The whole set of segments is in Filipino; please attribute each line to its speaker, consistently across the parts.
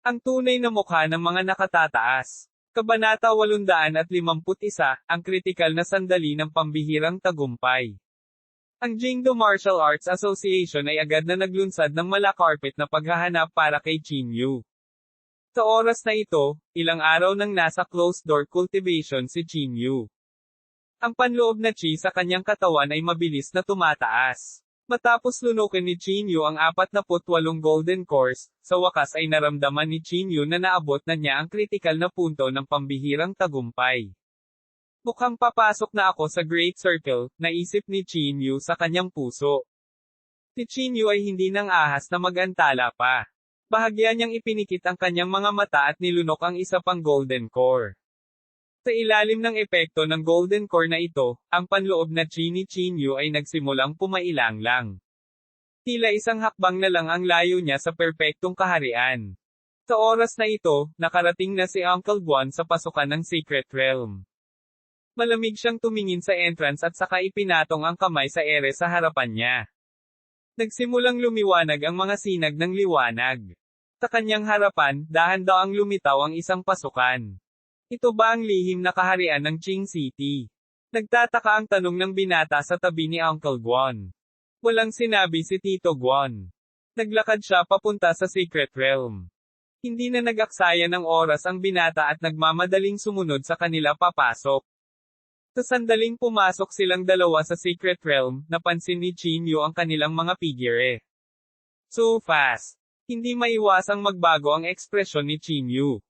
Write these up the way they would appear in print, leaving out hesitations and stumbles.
Speaker 1: Ang tunay na mukha ng mga nakatataas. Kabanata 851, ang kritikal na sandali ng pambihirang tagumpay. Ang Jingdo Martial Arts Association ay agad na naglunsad ng malakarpet na paghahanap para kay Chin Yu. Sa oras na ito, ilang araw nang nasa closed-door cultivation si Chin Yu. Ang panloob na chi sa kanyang katawan ay mabilis na tumataas. Matapos lunukin ni Chin Yu ang 48 golden cores, sa wakas ay naramdaman ni Chin Yu na naabot na niya ang kritikal na punto ng pambihirang tagumpay. Mukhang papasok na ako sa Great Circle, naisip ni Chin Yu sa kanyang puso. Si Chin Yu ay hindi nang ahas na mag-antala pa. Bahagya niyang ipinikit ang kanyang mga mata at nilunok ang isa pang golden core. Sa ilalim ng epekto ng golden core na ito, ang panloob na chi ni Chin Yu ay nagsimulang pumailang-lang. Tila isang hakbang na lang ang layo niya sa perpektong kaharian. Sa oras na ito, nakarating na si Uncle Guan sa pasukan ng Secret Realm. Malamig siyang tumingin sa entrance at saka ipinatong ang kamay sa ere sa harapan niya. Nagsimulang lumiwanag ang mga sinag ng liwanag. Sa kanyang harapan, dahan-daang lumitaw ang isang pasukan. Ito ba ang lihim na kaharian ng Qing City? Nagtataka ang tanong ng binata sa tabi ni Uncle Guan. Walang sinabi si Tito Guan. Naglakad siya papunta sa Secret Realm. Hindi na nag-aksaya ng oras ang binata at nagmamadaling sumunod sa kanila papasok. Sa sandaling pumasok silang dalawa sa Secret Realm, napansin ni Chin Yu ang kanilang mga figure. So fast. Hindi maiwasang magbago ang ekspresyon ni Chin Yu.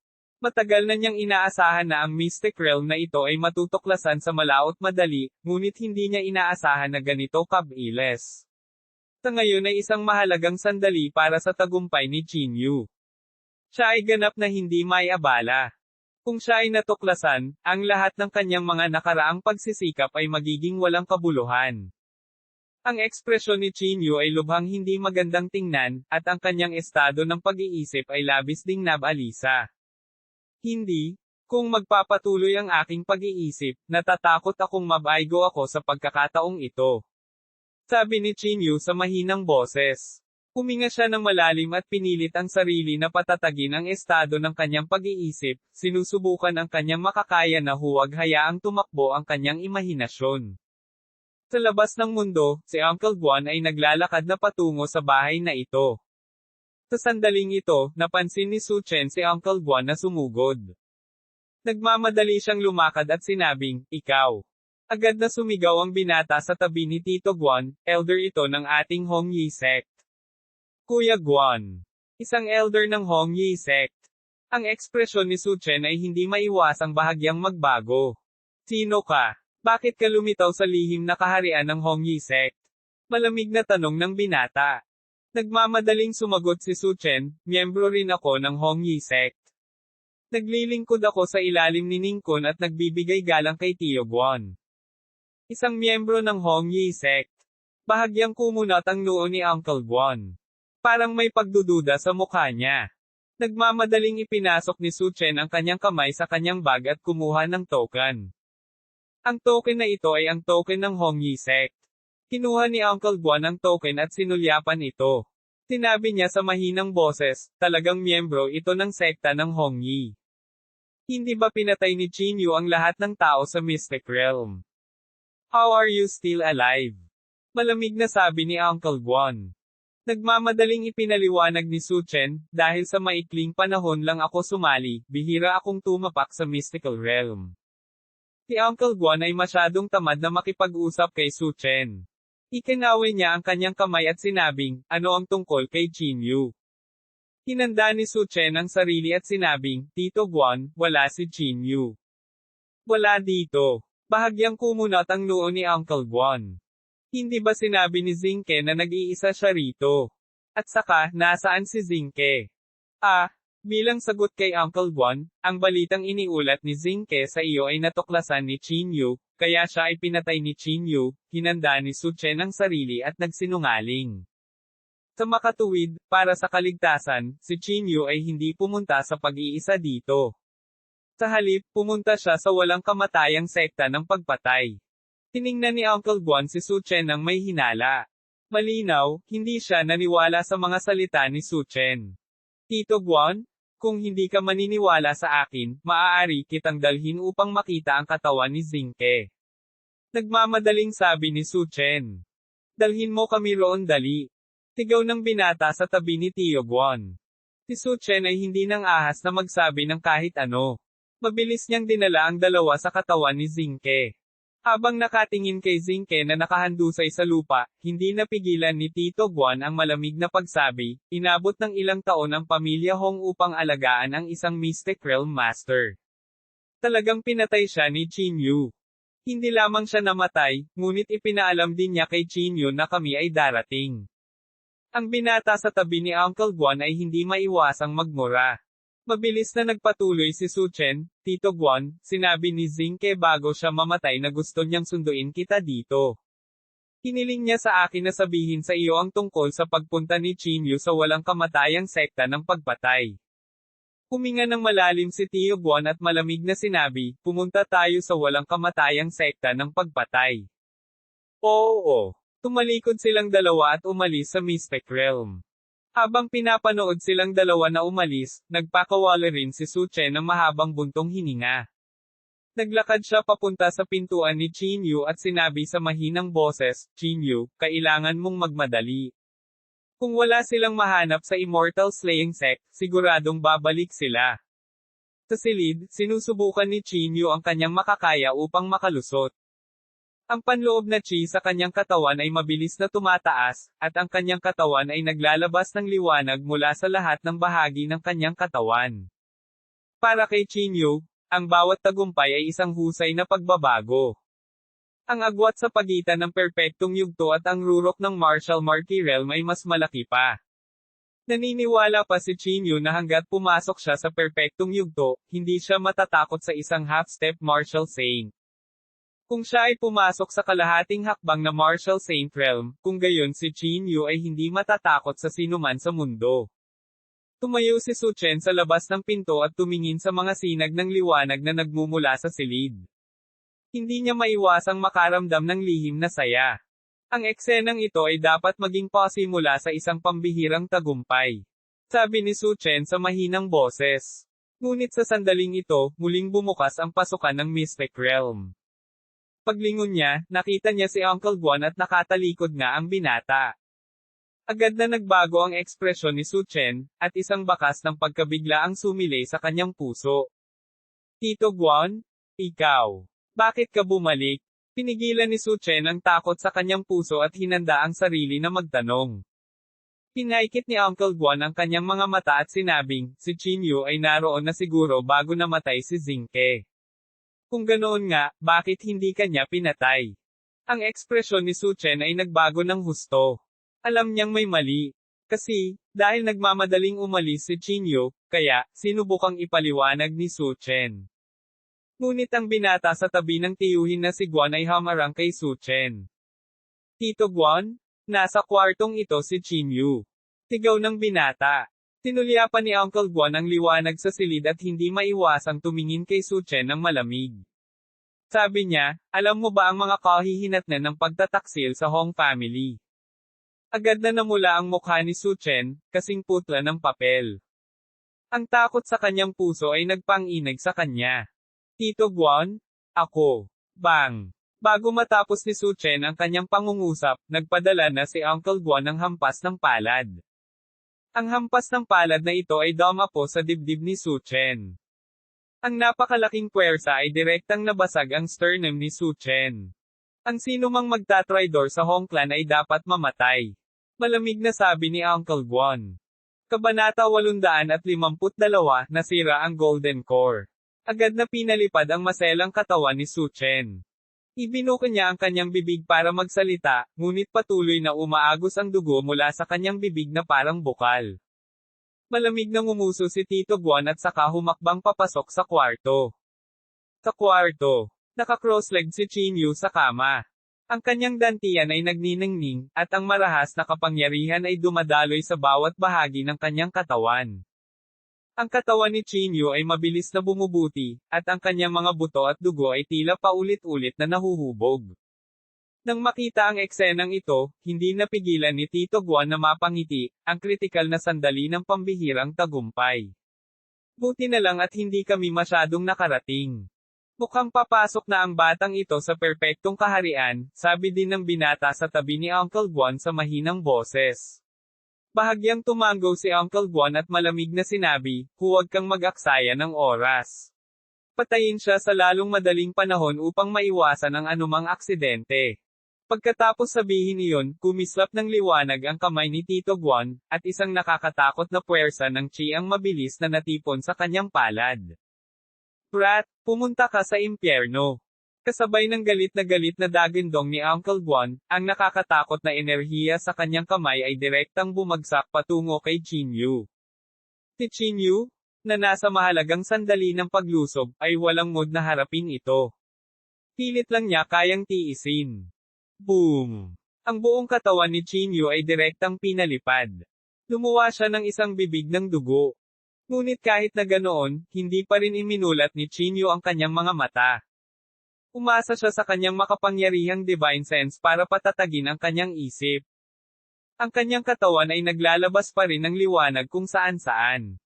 Speaker 1: Matagal na niyang inaasahan na ang Mystic Realm na ito ay matutuklasan sa malaot madali, ngunit hindi niya inaasahan na ganito kabilis. Sa ngayon ay isang mahalagang sandali para sa tagumpay ni Chin Yu. Siya ay ganap na hindi may abala. Kung siya ay natuklasan, ang lahat ng kanyang mga nakaraang pagsisikap ay magiging walang kabuluhan. Ang ekspresyon ni Chin Yu ay lubhang hindi magandang tingnan, at ang kanyang estado ng pag-iisip ay labis ding nabalisa. Hindi, kung magpapatuloy ang aking pag-iisip, natatakot akong mabaygo ako sa pagkakataong ito. Sabi ni Chin Yu sa mahinang boses. Huminga siya ng malalim at pinilit ang sarili na patatagin ang estado ng kanyang pag-iisip, sinusubukan ang kanyang makakaya na huwag hayaang tumakbo ang kanyang imahinasyon. Sa labas ng mundo, si Uncle Guan ay naglalakad na patungo sa bahay na ito. Sa sandaling ito, napansin ni Su Chen si Uncle Guan na sumugod. Nagmamadali siyang lumakad at sinabing, "Ikaw." Agad na sumigaw ang binata sa tabi ni Tito Guan, elder ito ng ating Hong Yi sect. Kuya Guan. Isang elder ng Hong Yi sect. Ang ekspresyon ni Su Chen ay hindi maiwasang bahagyang magbago. Sino ka? Bakit ka lumitaw sa lihim na kaharian ng Hong Yi sect? Malamig na tanong ng binata. Nagmamadaling sumagot si Su Chen, miyembro rin ako ng Hong Yi sect. Naglilingkod ako sa ilalim ni Ning Kun at nagbibigay galang kay Tio Guan. Isang miyembro ng Hong Yi sect. Bahagyang kumunat ang noo ni Uncle Guan. Parang may pagdududa sa mukha niya. Nagmamadaling ipinasok ni Su Chen ang kanyang kamay sa kanyang bag at kumuha ng token. Ang token na ito ay ang token ng Hong Yi sect. Kinuha ni Uncle Guan ang token at sinulyapan ito. Sinabi niya sa mahinang boses, talagang miyembro ito ng sekta ng Hong Yi. Hindi ba pinatay ni Chin Yu ang lahat ng tao sa Mystic Realm? How are you still alive? Malamig na sabi ni Uncle Guan. Nagmamadaling ipinaliwanag ni Su Chen, dahil sa maikling panahon lang ako sumali, bihira akong tumapak sa Mystical Realm. Si Uncle Guan ay masyadong tamad na makipag-usap kay Su Chen. Ikinaway niya ang kanyang kamay at sinabing, ano ang tungkol kay Chin Yu? Hinanda ni Su Chen ang sarili at sinabing, Tito Guan, wala si Chin Yu. Wala dito. Bahagyang kumunat ang noo ni Uncle Guan. Hindi ba sinabi ni Zinke na nag-iisa siya rito? At saka, nasaan si Zinke? Bilang sagot kay Uncle Guan, ang balitang iniulat ni Zinke sa iyo ay natuklasan ni Chin Yu, kaya siya ay pinatay ni Chin Yu, hinanda ni Su Chen ang sarili at nagsinungaling. Sa makatuwid, para sa kaligtasan, si Chin Yu ay hindi pumunta sa pag-iisa dito. Sa halip, pumunta siya sa walang kamatayang sekta ng pagpatay. Tiningnan ni Uncle Guan si Su Chen ng may hinala. Malinaw, hindi siya naniwala sa mga salita ni Su Chen. Tito Guan? Kung hindi ka maniniwala sa akin, maaari kitang dalhin upang makita ang katawan ni Zinke. Nagmamadaling sabi ni Su Chen. Dalhin mo kami roon dali. Tigaw ng binata sa tabi ni Tio Guan. Si Su Chen ay hindi nang ahas na magsabi ng kahit ano. Mabilis niyang dinala ang dalawa sa katawan ni Zinke. Habang nakatingin kay Zinke na nakahandusay sa lupa, hindi napigilan ni Tito Guan ang malamig na pagsabi, inabot ng ilang taon ang pamilya Hong upang alagaan ang isang Mystic Realm Master. Talagang pinatay siya ni Qin Yu. Hindi lamang siya namatay, ngunit ipinaalam din niya kay Qin Yu na kami ay darating. Ang binata sa tabi ni Uncle Guan ay hindi maiwasang magmura. Mabilis na nagpatuloy si Su Chen, Tito Guan, sinabi ni Zinke bago siya mamatay na gusto niyang sunduin kita dito. Hiniling niya sa akin na sabihin sa iyo ang tungkol sa pagpunta ni Qin Yu sa walang kamatayang sekta ng pagpatay. Huminga ng malalim si Tio Guan at malamig na sinabi, pumunta tayo sa walang kamatayang sekta ng pagpatay. Oo. Tumalikod silang dalawa at umalis sa Mystic Realm. Habang pinapanood silang dalawa na umalis, nagpakawala rin si Su Chen ng mahabang buntong hininga. Naglakad siya papunta sa pintuan ni Qin Yu at sinabi sa mahinang boses, Qin Yu, kailangan mong magmadali. Kung wala silang mahanap sa Immortal Slaying Sect, siguradong babalik sila. Sa silid, sinusubukan ni Qin Yu ang kanyang makakaya upang makalusot. Ang panloob na chi sa kanyang katawan ay mabilis na tumataas, at ang kanyang katawan ay naglalabas ng liwanag mula sa lahat ng bahagi ng kanyang katawan. Para kay Qin Yu, ang bawat tagumpay ay isang husay na pagbabago. Ang agwat sa pagitan ng perpektong yugto at ang rurok ng Martial Marquee Realm ay mas malaki pa. Naniniwala pa si Qin Yu na hanggat pumasok siya sa perpektong yugto, hindi siya matatakot sa isang half-step Martial Saint. Kung siya ay pumasok sa kalahating hakbang na Martial Saint Realm, kung gayon si Qin Yu ay hindi matatakot sa sinuman sa mundo. Tumayo si Su Chen sa labas ng pinto at tumingin sa mga sinag ng liwanag na nagmumula sa silid. Hindi niya maiwasang makaramdam ng lihim na saya. Ang eksenang ito ay dapat maging pasimula sa isang pambihirang tagumpay. Sabi ni Su Chen sa mahinang boses. Ngunit sa sandaling ito, muling bumukas ang pasukan ng Mystic Realm. Paglingon niya, nakita niya si Uncle Guan at nakatalikod nga ang binata. Agad na nagbago ang ekspresyon ni Su Chen, at isang bakas ng pagkabigla ang sumilay sa kanyang puso. Tito Guan? Ikaw. Bakit ka bumalik? Pinigilan ni Su Chen ang takot sa kanyang puso at hinanda ang sarili na magtanong. Pinaikit ni Uncle Guan ang kanyang mga mata at sinabing, si Qin Yu ay naroon na siguro bago namatay si Zinke. Kung ganoon nga, bakit hindi kanya pinatay? Ang ekspresyon ni Su Chen ay nagbago ng husto. Alam niyang may mali. Kasi, dahil nagmamadaling umalis si Qin Yu, kaya, sinubukang ipaliwanag ni Su Chen. Ngunit ang binata sa tabi ng tiyuhin na si Guan ay hamarang kay Su Chen. Tito Guan? Nasa kwartong ito si Qin Yu. Sigaw ng binata. Tinulya pa ni Uncle Guan ang liwanag sa silid at hindi maiwasang tumingin kay Su Chen ng malamig. Sabi niya, alam mo ba ang mga kahihinatnan ng pagtataksil sa Hong family? Agad na namula ang mukha ni Su Chen, kasing putla ng papel. Ang takot sa kanyang puso ay nagpang-inig sa kanya. Tito Guan? Ako. Bang! Bago matapos ni Su Chen ang kanyang pangungusap, nagpadala na si Uncle Guan ng hampas ng palad. Ang hampas ng palad na ito ay dumapo sa dibdib ni Su Chen. Ang napakalaking puwersa ay direktang nabasag ang sternum ni Su Chen. Ang sinumang magtatraidor sa Hong Clan ay dapat mamatay. Malamig na sabi ni Uncle Guan. Kabanata 852, nasira ang Golden Core. Agad na pinalipad ang maselang katawan ni Su Chen. Ibinuka niya ang kanyang bibig para magsalita, ngunit patuloy na umaagos ang dugo mula sa kanyang bibig na parang bukal. Malamig na ngumuso si Tito Guan at saka humakbang papasok sa kwarto. Sa kwarto, naka-cross-legged si Qin Yu sa kama. Ang kanyang dantian ay nagniningning, at ang marahas na kapangyarihan ay dumadaloy sa bawat bahagi ng kanyang katawan. Ang katawan ni Qin Yu ay mabilis na bumubuti, at ang kanyang mga buto at dugo ay tila paulit-ulit na nahuhubog. Nang makita ang eksenang ito, hindi napigilan ni Tito Guan na mapangiti, ang kritikal na sandali ng pambihirang tagumpay. Buti na lang at hindi kami masyadong nakarating. Mukhang papasok na ang batang ito sa perpektong kaharian, sabi din ng binata sa tabi ni Uncle Guan sa mahinang boses. Bahagyang tumanggo si Uncle Guan at malamig na sinabi, huwag kang mag-aksaya ng oras. Patayin siya sa lalong madaling panahon upang maiwasan ang anumang aksidente. Pagkatapos sabihin iyon, kumislap ng liwanag ang kamay ni Tito Guan, at isang nakakatakot na puwersa ng chi ang mabilis na natipon sa kanyang palad. Brat, pumunta ka sa impyerno. Kasabay ng galit na dagindong ni Uncle Guan, ang nakakatakot na enerhiya sa kanyang kamay ay direktang bumagsak patungo kay Chinyu. Si Chinyu, na nasa mahalagang sandali ng paglusob, ay walang mood na harapin ito. Pilit lang niya kayang tiisin. Boom! Ang buong katawan ni Chinyu ay direktang pinalipad. Lumuwa siya ng isang bibig ng dugo. Ngunit kahit na ganoon, hindi pa rin iminulat ni Chinyu ang kanyang mga mata. Umasa siya sa kanyang makapangyarihang divine sense para patatagin ang kanyang isip. Ang kanyang katawan ay naglalabas pa rin ng liwanag kung saan-saan.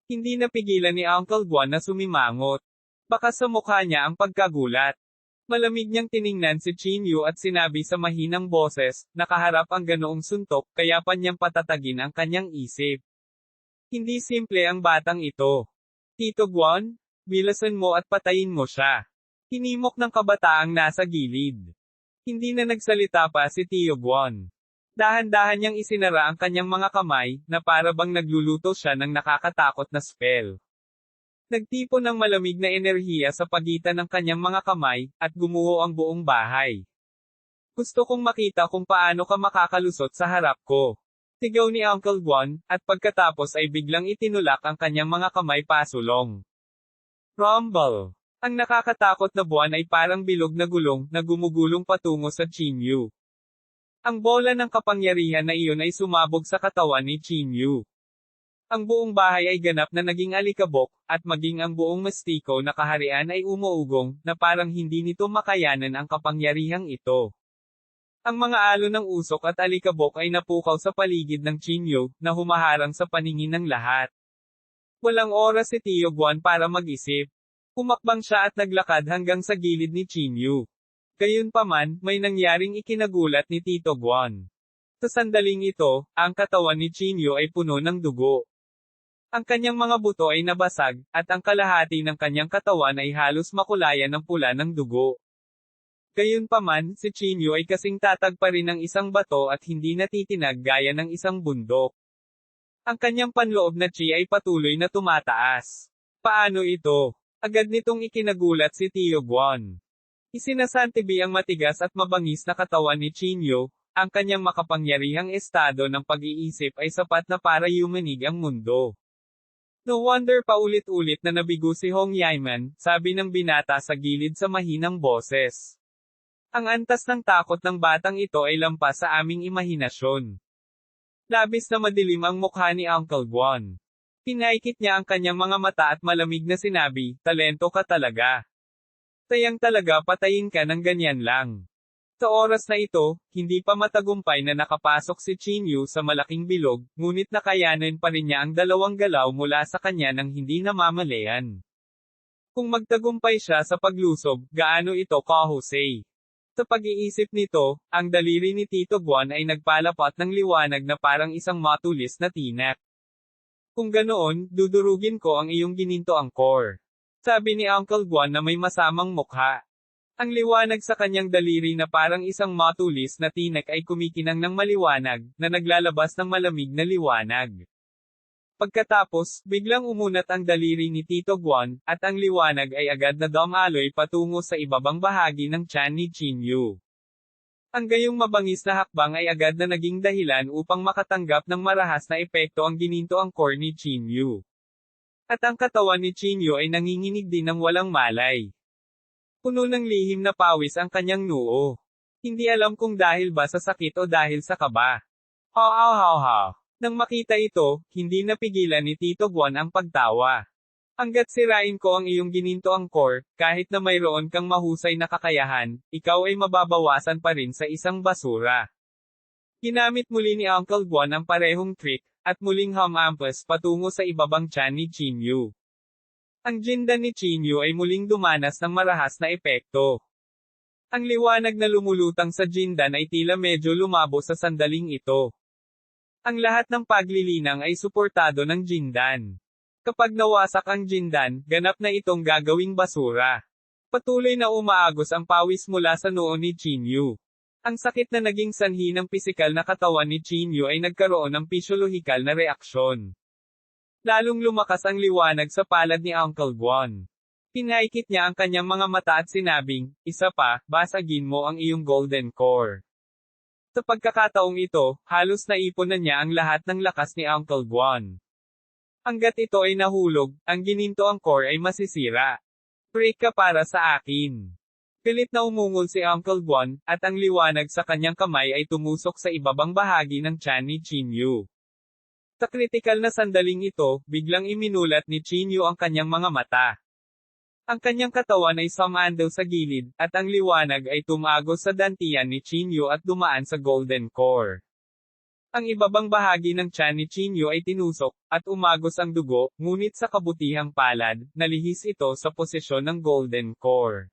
Speaker 1: Hindi napigilan ni Uncle Guan na sumimangot. Baka sa mukha niya ang pagkagulat. Malamig niyang tiningnan si Chinyu at sinabi sa mahinang boses, nakaharap ang ganoong suntok, kaya pa niyang patatagin ang kanyang isip. Hindi simple ang batang ito. Tito Guan, bilasan mo at patayin mo siya. Hinimok ng kabataang nasa gilid. Hindi na nagsalita pa si Tio Guan. Dahan-dahan niyang isinara ang kanyang mga kamay, na para bang nagluluto siya ng nakakatakot na spell. Nagtipon ng malamig na enerhiya sa pagitan ng kanyang mga kamay, at gumuho ang buong bahay. Gusto kong makita kung paano ka makakalusot sa harap ko. Sigaw ni Uncle Guan, at pagkatapos ay biglang itinulak ang kanyang mga kamay pasulong. Rumble! Ang nakakatakot na buwan ay parang bilog na gulong, na gumugulong patungo sa Chinyu. Ang bola ng kapangyarihan na iyon ay sumabog sa katawan ni Chinyu. Ang buong bahay ay ganap na naging alikabok, at maging ang buong mastiko na kaharian ay umuugong, na parang hindi nito makayanan ang kapangyarihang ito. Ang mga alon ng usok at alikabok ay napukaw sa paligid ng Chinyu, na humaharang sa paningin ng lahat. Walang oras si Tio Guan para mag-isip. Umakbang siya at naglakad hanggang sa gilid ni Chinyu. Gayunpaman, may nangyaring ikinagulat ni Tito Guan. Sa sandaling ito, ang katawan ni Chinyu ay puno ng dugo. Ang kanyang mga buto ay nabasag, at ang kalahati ng kanyang katawan ay halos makulayan ng pula ng dugo. Gayunpaman, si Chinyu ay kasing tatag pa rin ng isang bato at hindi natitinag gaya ng isang bundok. Ang kanyang panloob na chi ay patuloy na tumataas. Paano ito? Agad nitong ikinagulat si Tio Guan. Isinasantibi ang matigas at mabangis na katawan ni Chinyu, ang kanyang makapangyarihang estado ng pag-iisip ay sapat na para yumanig ang mundo. No wonder paulit-ulit na nabigo si Hong Yaiman, sabi ng binata sa gilid sa mahinang boses. Ang antas ng takot ng batang ito ay lampas sa aming imahinasyon. Labis na madilim ang mukha ni Uncle Guan. Pinaikit niya ang kanyang mga mata at malamig na sinabi, talento ka talaga. Tayang talaga patayin ka ng ganyan lang. Sa oras na ito, hindi pa matagumpay na nakapasok si Chinyu sa malaking bilog, ngunit nakayanan pa rin niya ang dalawang galaw mula sa kanya nang hindi namamalayan. Kung magtagumpay siya sa paglusob, gaano ito kahusay? Sa pag-iisip nito, ang daliri ni Tito Guan ay nagpalapat ng liwanag na parang isang matulis na tinak. Kung ganoon, dudurugin ko ang iyong gininto angkor. Sabi ni Uncle Guan na may masamang mukha. Ang liwanag sa kanyang daliri na parang isang matulis na tinak ay kumikinang ng maliwanag, na naglalabas ng malamig na liwanag. Pagkatapos, biglang umunat ang daliri ni Tito Guan, at ang liwanag ay agad na dumaloy patungo sa ibabang bahagi ng tiyan ni Chinyu. Ang gayong mabangis na hakbang ay agad na naging dahilan upang makatanggap ng marahas na epekto ang gininto angkor ni Chinyu. At ang katawan ni Chinyu ay nanginginig din ng walang malay. Puno ng lihim na pawis ang kanyang noo. Hindi alam kung dahil ba sa sakit o dahil sa kaba. Ha. Nang makita ito, hindi napigilan ni Tito Guan ang pagtawa. Hanggat sirain ko ang iyong gininto angkor, kahit na mayroon kang mahusay na kakayahan, ikaw ay mababawasan pa rin sa isang basura. Ginamit muli ni Uncle Guan ang parehong trick, at muling humampas patungo sa ibabang tiyan ni Chinyu. Ang Jindan ni Chinyu ay muling dumanas ng marahas na epekto. Ang liwanag na lumulutang sa Jindan ay tila medyo lumabo sa sandaling ito. Ang lahat ng paglilinang ay suportado ng Jindan. Kapag nawasak ang Jindan, ganap na itong gagawing basura. Patuloy na umaagos ang pawis mula sa noo ni Chinyu. Ang sakit na naging sanhi ng pisikal na katawan ni Chinyu ay nagkaroon ng pisyolohikal na reaksyon. Lalong lumakas ang liwanag sa palad ni Uncle Guan. Pinaikit niya ang kanyang mga mata at sinabing, "Isa pa, basagin mo ang iyong golden core." Sa pagkakataong ito, halos naipon na niya ang lahat ng lakas ni Uncle Guan. Hanggat ito ay nahulog, ang ginintoang core ay masisira. "Break ka para sa akin." Pilit na umungol si Uncle Guan, at ang liwanag sa kanyang kamay ay tumusok sa ibabang bahagi ng tiyan ni Chinyu. Sa kritikal na sandaling ito, biglang iminulat ni Chinyu ang kanyang mga mata. Ang kanyang katawan ay sumandaw sa gilid, at ang liwanag ay tumagos sa dantian ni Chinyu at dumaan sa golden core. Ang ibabang bahagi ng tiyan ni Chinyu ay tinusok, at umagos ang dugo, ngunit sa kabutihang palad, nalihis ito sa posisyon ng golden core.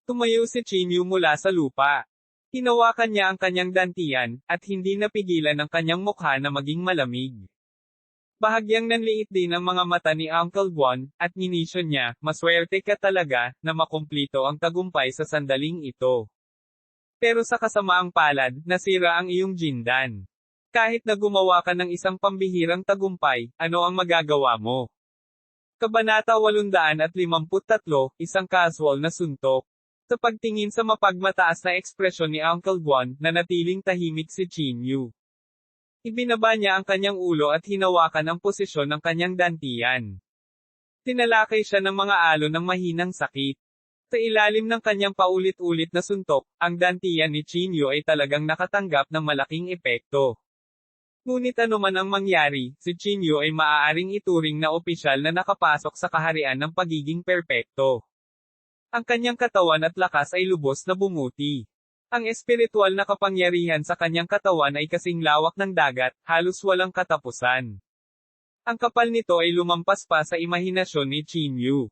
Speaker 1: Tumayo si Chinyu mula sa lupa. Hinawakan niya ang kanyang dantian, at hindi napigilan ang kanyang mukha na maging malamig. Bahagyang nanliit din ang mga mata ni Uncle Guan, at ninisyon niya, "Maswerte ka talaga, na makumplito ang tagumpay sa sandaling ito. Pero sa kasamaang palad, nasira ang iyong Jindan. Kahit na gumawa ka ng isang pambihirang tagumpay, ano ang magagawa mo?" Kabanata 853, isang casual na suntok. Sa pagtingin sa mapagmataas na ekspresyon ni Uncle Guan, nanatiling tahimik si Chinyu. Ibinaba niya ang kanyang ulo at hinawakan ang posisyon ng kanyang dantian. Tinalakay siya ng mga alon ng mahinang sakit. Sa ilalim ng kanyang paulit-ulit na suntok, ang dantian ni Chinyu ay talagang nakatanggap ng malaking epekto. Ngunit anuman ang mangyari, si Chinyu ay maaaring ituring na opisyal na nakapasok sa kaharian ng pagiging perpekto. Ang kanyang katawan at lakas ay lubos na bumuti. Ang espiritual na kapangyarihan sa kanyang katawan ay kasing lawak ng dagat, halos walang katapusan. Ang kapal nito ay lumampas pa sa imahinasyon ni Chinyu.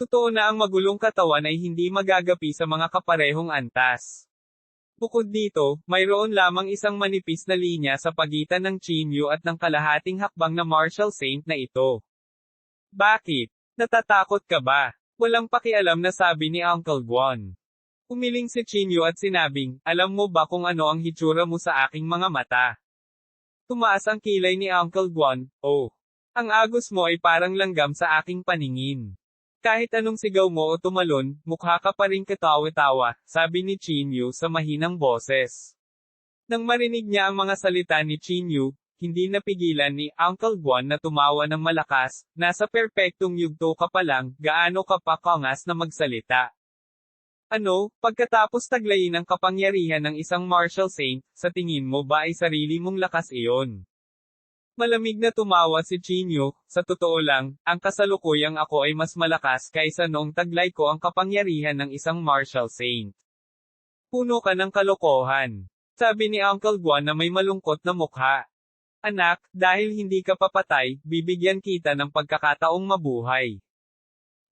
Speaker 1: Totoo na ang magulong katawan ay hindi magagapi sa mga kaparehong antas. Bukod dito, mayroon lamang isang manipis na linya sa pagitan ng Chinyu at ng kalahating hakbang na martial saint na ito. "Bakit? Natatakot ka ba?" Walang pakialam na sabi ni Uncle Guan. Umiling si Chinyu at sinabing, "Alam mo ba kung ano ang hitsura mo sa aking mga mata?" Tumaas ang kilay ni Uncle Guan, "Oh. Ang agos mo ay parang langgam sa aking paningin. Kahit anong sigaw mo o tumalon, mukha ka pa rin katawa-tawa," sabi ni Chinyu sa mahinang boses. Nang marinig niya ang mga salita ni Chinyu, hindi napigilan ni Uncle Guan na tumawa ng malakas. "Nasa perpektong yugto ka pa lang, gaano ka pa kangas na magsalita? Ano, pagkatapos taglayin ang kapangyarihan ng isang martial saint, sa tingin mo ba ay sarili mong lakas iyon?" Malamig na tumawa si Chinyu, "Sa totoo lang, ang kasalukuyang ako ay mas malakas kaysa noong taglay ko ang kapangyarihan ng isang martial saint. Puno ka ng kalokohan," sabi ni Uncle Guan na may malungkot na mukha. "Anak, dahil hindi ka papatay, bibigyan kita ng pagkakataong mabuhay.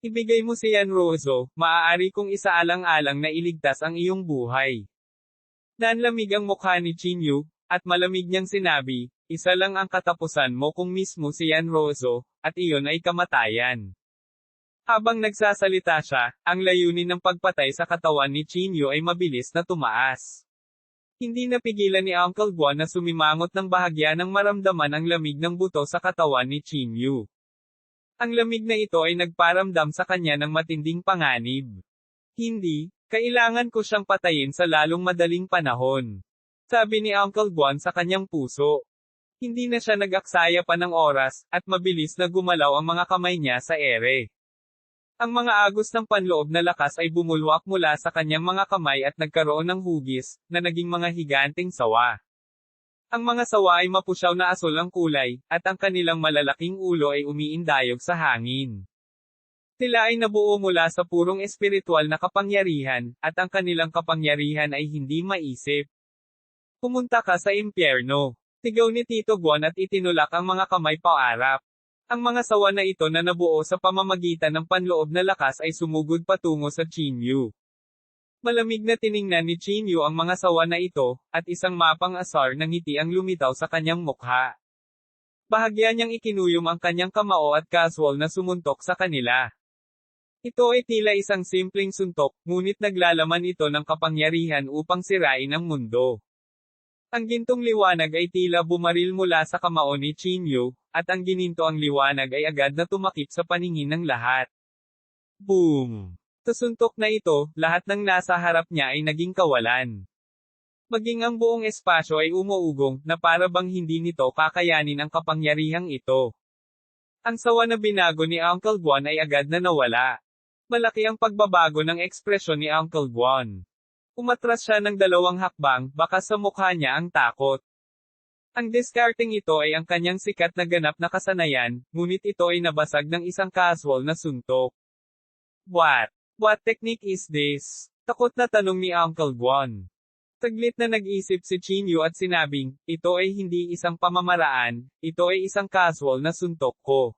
Speaker 1: Ibigay mo si Yanrozo, maaari kong isaalang-alang na iligtas ang iyong buhay." Nanlamig ang mukha ni Chinyu, at malamig niyang sinabi, "Isa lang ang katapusan mo kung mismo si Yanrozo, at iyon ay kamatayan." Habang nagsasalita siya, ang layunin ng pagpatay sa katawan ni Chinyu ay mabilis na tumaas. Hindi napigilan ni Uncle Guan na sumimangot ng bahagya nang maramdaman ang lamig ng buto sa katawan ni Chinyu. Ang lamig na ito ay nagparamdam sa kanya ng matinding panganib. "Hindi, kailangan ko siyang patayin sa lalong madaling panahon," sabi ni Uncle Guan sa kanyang puso. Hindi na siya nag-aksaya pa ng oras, at mabilis na gumalaw ang mga kamay niya sa ere. Ang mga agos ng panloob na lakas ay bumulwak mula sa kanyang mga kamay at nagkaroon ng hugis, na naging mga higanteng sawa. Ang mga sawa ay mapusyaw na asul ang kulay, at ang kanilang malalaking ulo ay umiindayog sa hangin. Sila ay nabuo mula sa purong espiritual na kapangyarihan, at ang kanilang kapangyarihan ay hindi maisip. Pumunta ka sa impyerno. Sigaw ni Tito Guan at itinulak ang mga kamay paarap. Ang mga sawa na ito na nabuo sa pamamagitan ng panloob na lakas ay sumugod patungo sa Chinyu. Malamig na tiningnan ni Chinyu ang mga sawa na ito, at isang mapang asar na ngiti ang lumitaw sa kanyang mukha. Bahagya niyang ikinuyom ang kanyang kamao at casual na sumuntok sa kanila. Ito ay tila isang simpleng suntok, ngunit naglalaman ito ng kapangyarihan upang sirain ang mundo. Ang gintong liwanag ay tila bumaril mula sa kamao ni Chinyu, at ang gininto ang liwanag ay agad na tumakip sa paningin ng lahat. Boom! Sa suntok na ito, lahat ng nasa harap niya ay naging kawalan. Maging ang buong espasyo ay umuugong, na para bang hindi nito kakayanin ang kapangyarihang ito. Ang sawa na binago ni Uncle Guan ay agad na nawala. Malaki ang pagbabago ng ekspresyon ni Uncle Guan. Umatras siya ng 2 hakbang, baka sa mukha niya ang takot. Ang discarding ito ay ang kanyang sikat na ganap na kasanayan, ngunit ito ay nabasag ng isang casual na suntok. What technique is this? Takot na tanong ni Uncle Guan. Saglit na nag-isip si Chinyu at sinabing, ito ay hindi isang pamamaraan, ito ay isang casual na suntok ko.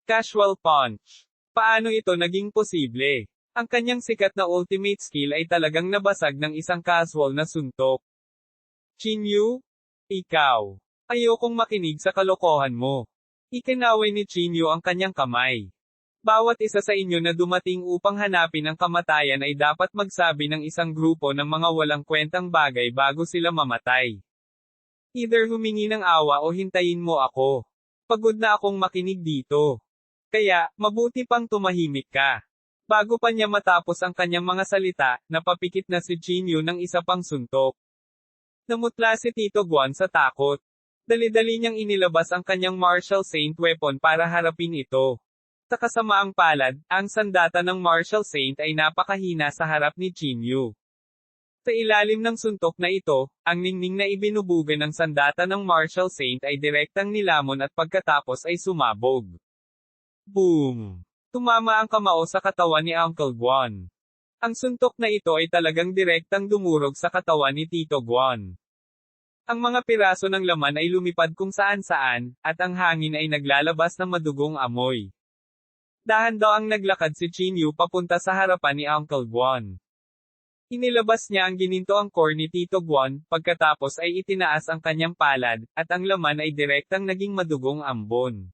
Speaker 1: Casual punch. Paano ito naging posible? Ang kanyang sikat na ultimate skill ay talagang nabasag ng isang casual na suntok. Chinyu? Ikaw. Ayokong makinig sa kalokohan mo. Ikinaway ni Chinyu ang kanyang kamay. Bawat isa sa inyo na dumating upang hanapin ang kamatayan ay dapat magsabi ng isang grupo ng mga walang kwentang bagay bago sila mamatay. Either humingi ng awa o hintayin mo ako. Pagod na akong makinig dito. Kaya, mabuti pang tumahimik ka. Bago pa niya matapos ang kanyang mga salita, napapikit na si Chinyu ng isa pang suntok. Namutla si Tito Guan sa takot. Dali-dali niyang inilabas ang kanyang martial saint weapon para harapin ito. Sa kasamaang palad, ang sandata ng martial saint ay napakahina sa harap ni Chinyu. Sa ilalim ng suntok na ito, ang ningning na ibinubuga ng sandata ng martial saint ay direktang nilamon at pagkatapos ay sumabog. Boom! Tumama ang kamao sa katawan ni Uncle Guan. Ang suntok na ito ay talagang direktang dumurog sa katawan ni Tito Guan. Ang mga piraso ng laman ay lumipad kung saan-saan, at ang hangin ay naglalabas ng madugong amoy. Dahan daw ang naglakad si Chinyu papunta sa harapan ni Uncle Guan. Inilabas niya ang ginintoang core ni Tito Guan, pagkatapos ay itinaas ang kanyang palad, at ang laman ay direktang naging madugong ambon.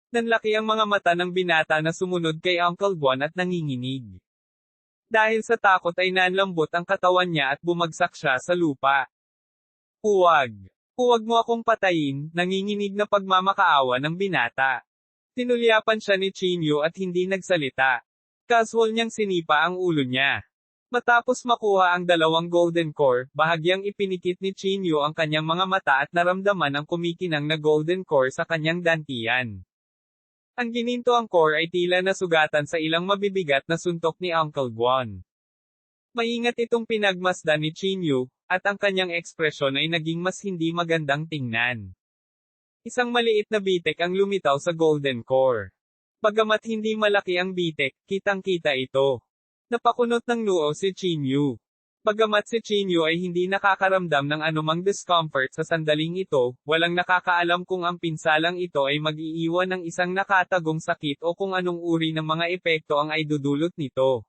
Speaker 1: Nanlaki ang mga mata ng binata na sumunod kay Uncle Guan at nanginginig. Dahil sa takot ay nanlambot ang katawan niya at bumagsak siya sa lupa. Huwag! Huwag mo akong patayin, nanginginig na pagmamakaawa ng binata. Tinulyapan siya ni Chinyu at hindi nagsalita. Casual niyang sinipa ang ulo niya. Matapos makuha ang 2 golden core, bahagyang ipinikit ni Chinyu ang kanyang mga mata at naramdaman ang kumikinang na golden core sa kanyang dantian. Ang gininto ang core ay tila nasugatan sa ilang mabibigat na suntok ni Uncle Guan. Maingat itong pinagmasdan ni Chinyu, at ang kanyang ekspresyon ay naging mas hindi magandang tingnan. Isang maliit na bitek ang lumitaw sa golden core. Bagamat hindi malaki ang bitek, kitang-kita ito. Napakunot ng noo si Chinyu. Bagamat si Chinyu ay hindi nakakaramdam ng anumang discomfort sa sandaling ito, walang nakakaalam kung ang pinsalang ito ay mag-iiwan ng isang nakatagong sakit o kung anong uri ng mga epekto ang ay dudulot nito.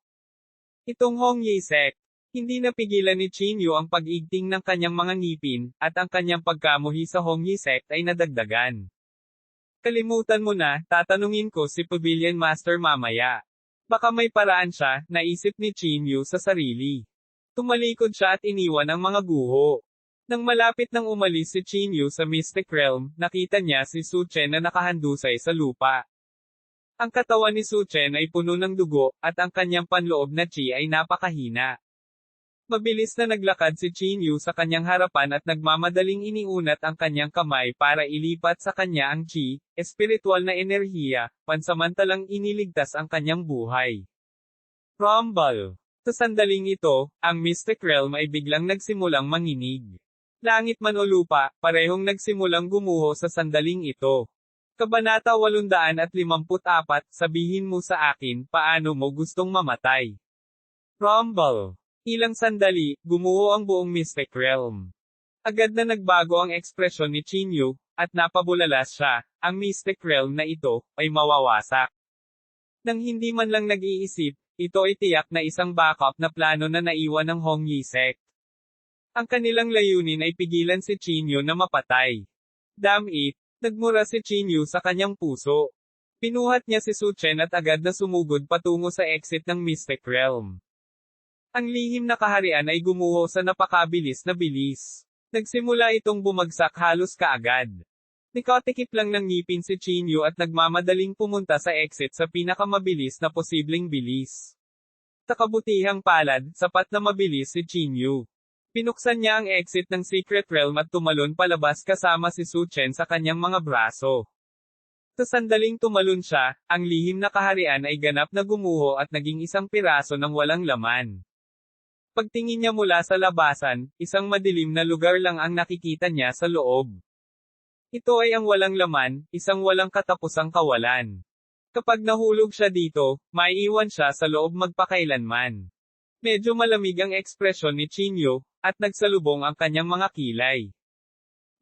Speaker 1: Itong Hong Yisek. Hindi napigilan ni Chinyu ang pag-igting ng kanyang mga ngipin, at ang kanyang pagkamuhi sa Hong Yisek ay nadagdagan. Kalimutan mo na, tatanungin ko si Pavilion Master mamaya. Baka may paraan siya, naisip ni Chinyu sa sarili. Tumalikod siya at iniwan ang mga guho. Nang malapit nang umalis si Chinyu sa Mystic Realm, nakita niya si Su Chen na nakahandusay sa lupa. Ang katawan ni Su Chen ay puno ng dugo, at ang kanyang panloob na chi ay napakahina. Mabilis na naglakad si Chinyu sa kanyang harapan at nagmamadaling iniunat ang kanyang kamay para ilipat sa kanya ang chi, espiritual na enerhiya, pansamantalang iniligtas ang kanyang buhay. Rumble. Sa sandaling ito, ang Mystic Realm ay biglang nagsimulang manginig. Langit man o lupa, parehong nagsimulang gumuho sa sandaling ito. Kabanata 854, sabihin mo sa akin, paano mo gustong mamatay? Rumble. Ilang sandali, gumuho ang buong Mystic Realm. Agad na nagbago ang ekspresyon ni Chinyu, at napabulala siya. Ang mystic realm na ito, ay mawawasak. Nang hindi man lang nag-iisip, ito ay tiyak na isang backup na plano na naiwan ng Hongyi sect. Ang kanilang layunin ay pigilan si Chinyu na mapatay. Damn it, nagmura si Chinyu sa kanyang puso. Pinuhat niya si Su Chen at agad na sumugod patungo sa exit ng Mystic Realm. Ang lihim na kaharian ay gumuho sa napakabilis na bilis. Nagsimula itong bumagsak halos kaagad. Nikatikip lang ng ngipin si Chinyu at nagmamadaling pumunta sa exit sa pinakamabilis na posibleng bilis. Sa kabutihang palad, sapat na mabilis si Chinyu. Pinuksan niya ang exit ng Secret Realm at tumalon palabas kasama si Su Chen sa kanyang mga braso. Sa sandaling tumalon siya, ang lihim na kaharian ay ganap na gumuho at naging isang piraso ng walang laman. Pagtingin niya mula sa labasan, isang madilim na lugar lang ang nakikita niya sa loob. Ito ay ang walang laman, isang walang katapusang kawalan. Kapag nahulog siya dito, maiiwan siya sa loob magpakailanman. Medyo malamig ang ekspresyon ni Chinyu, at nagsalubong ang kanyang mga kilay.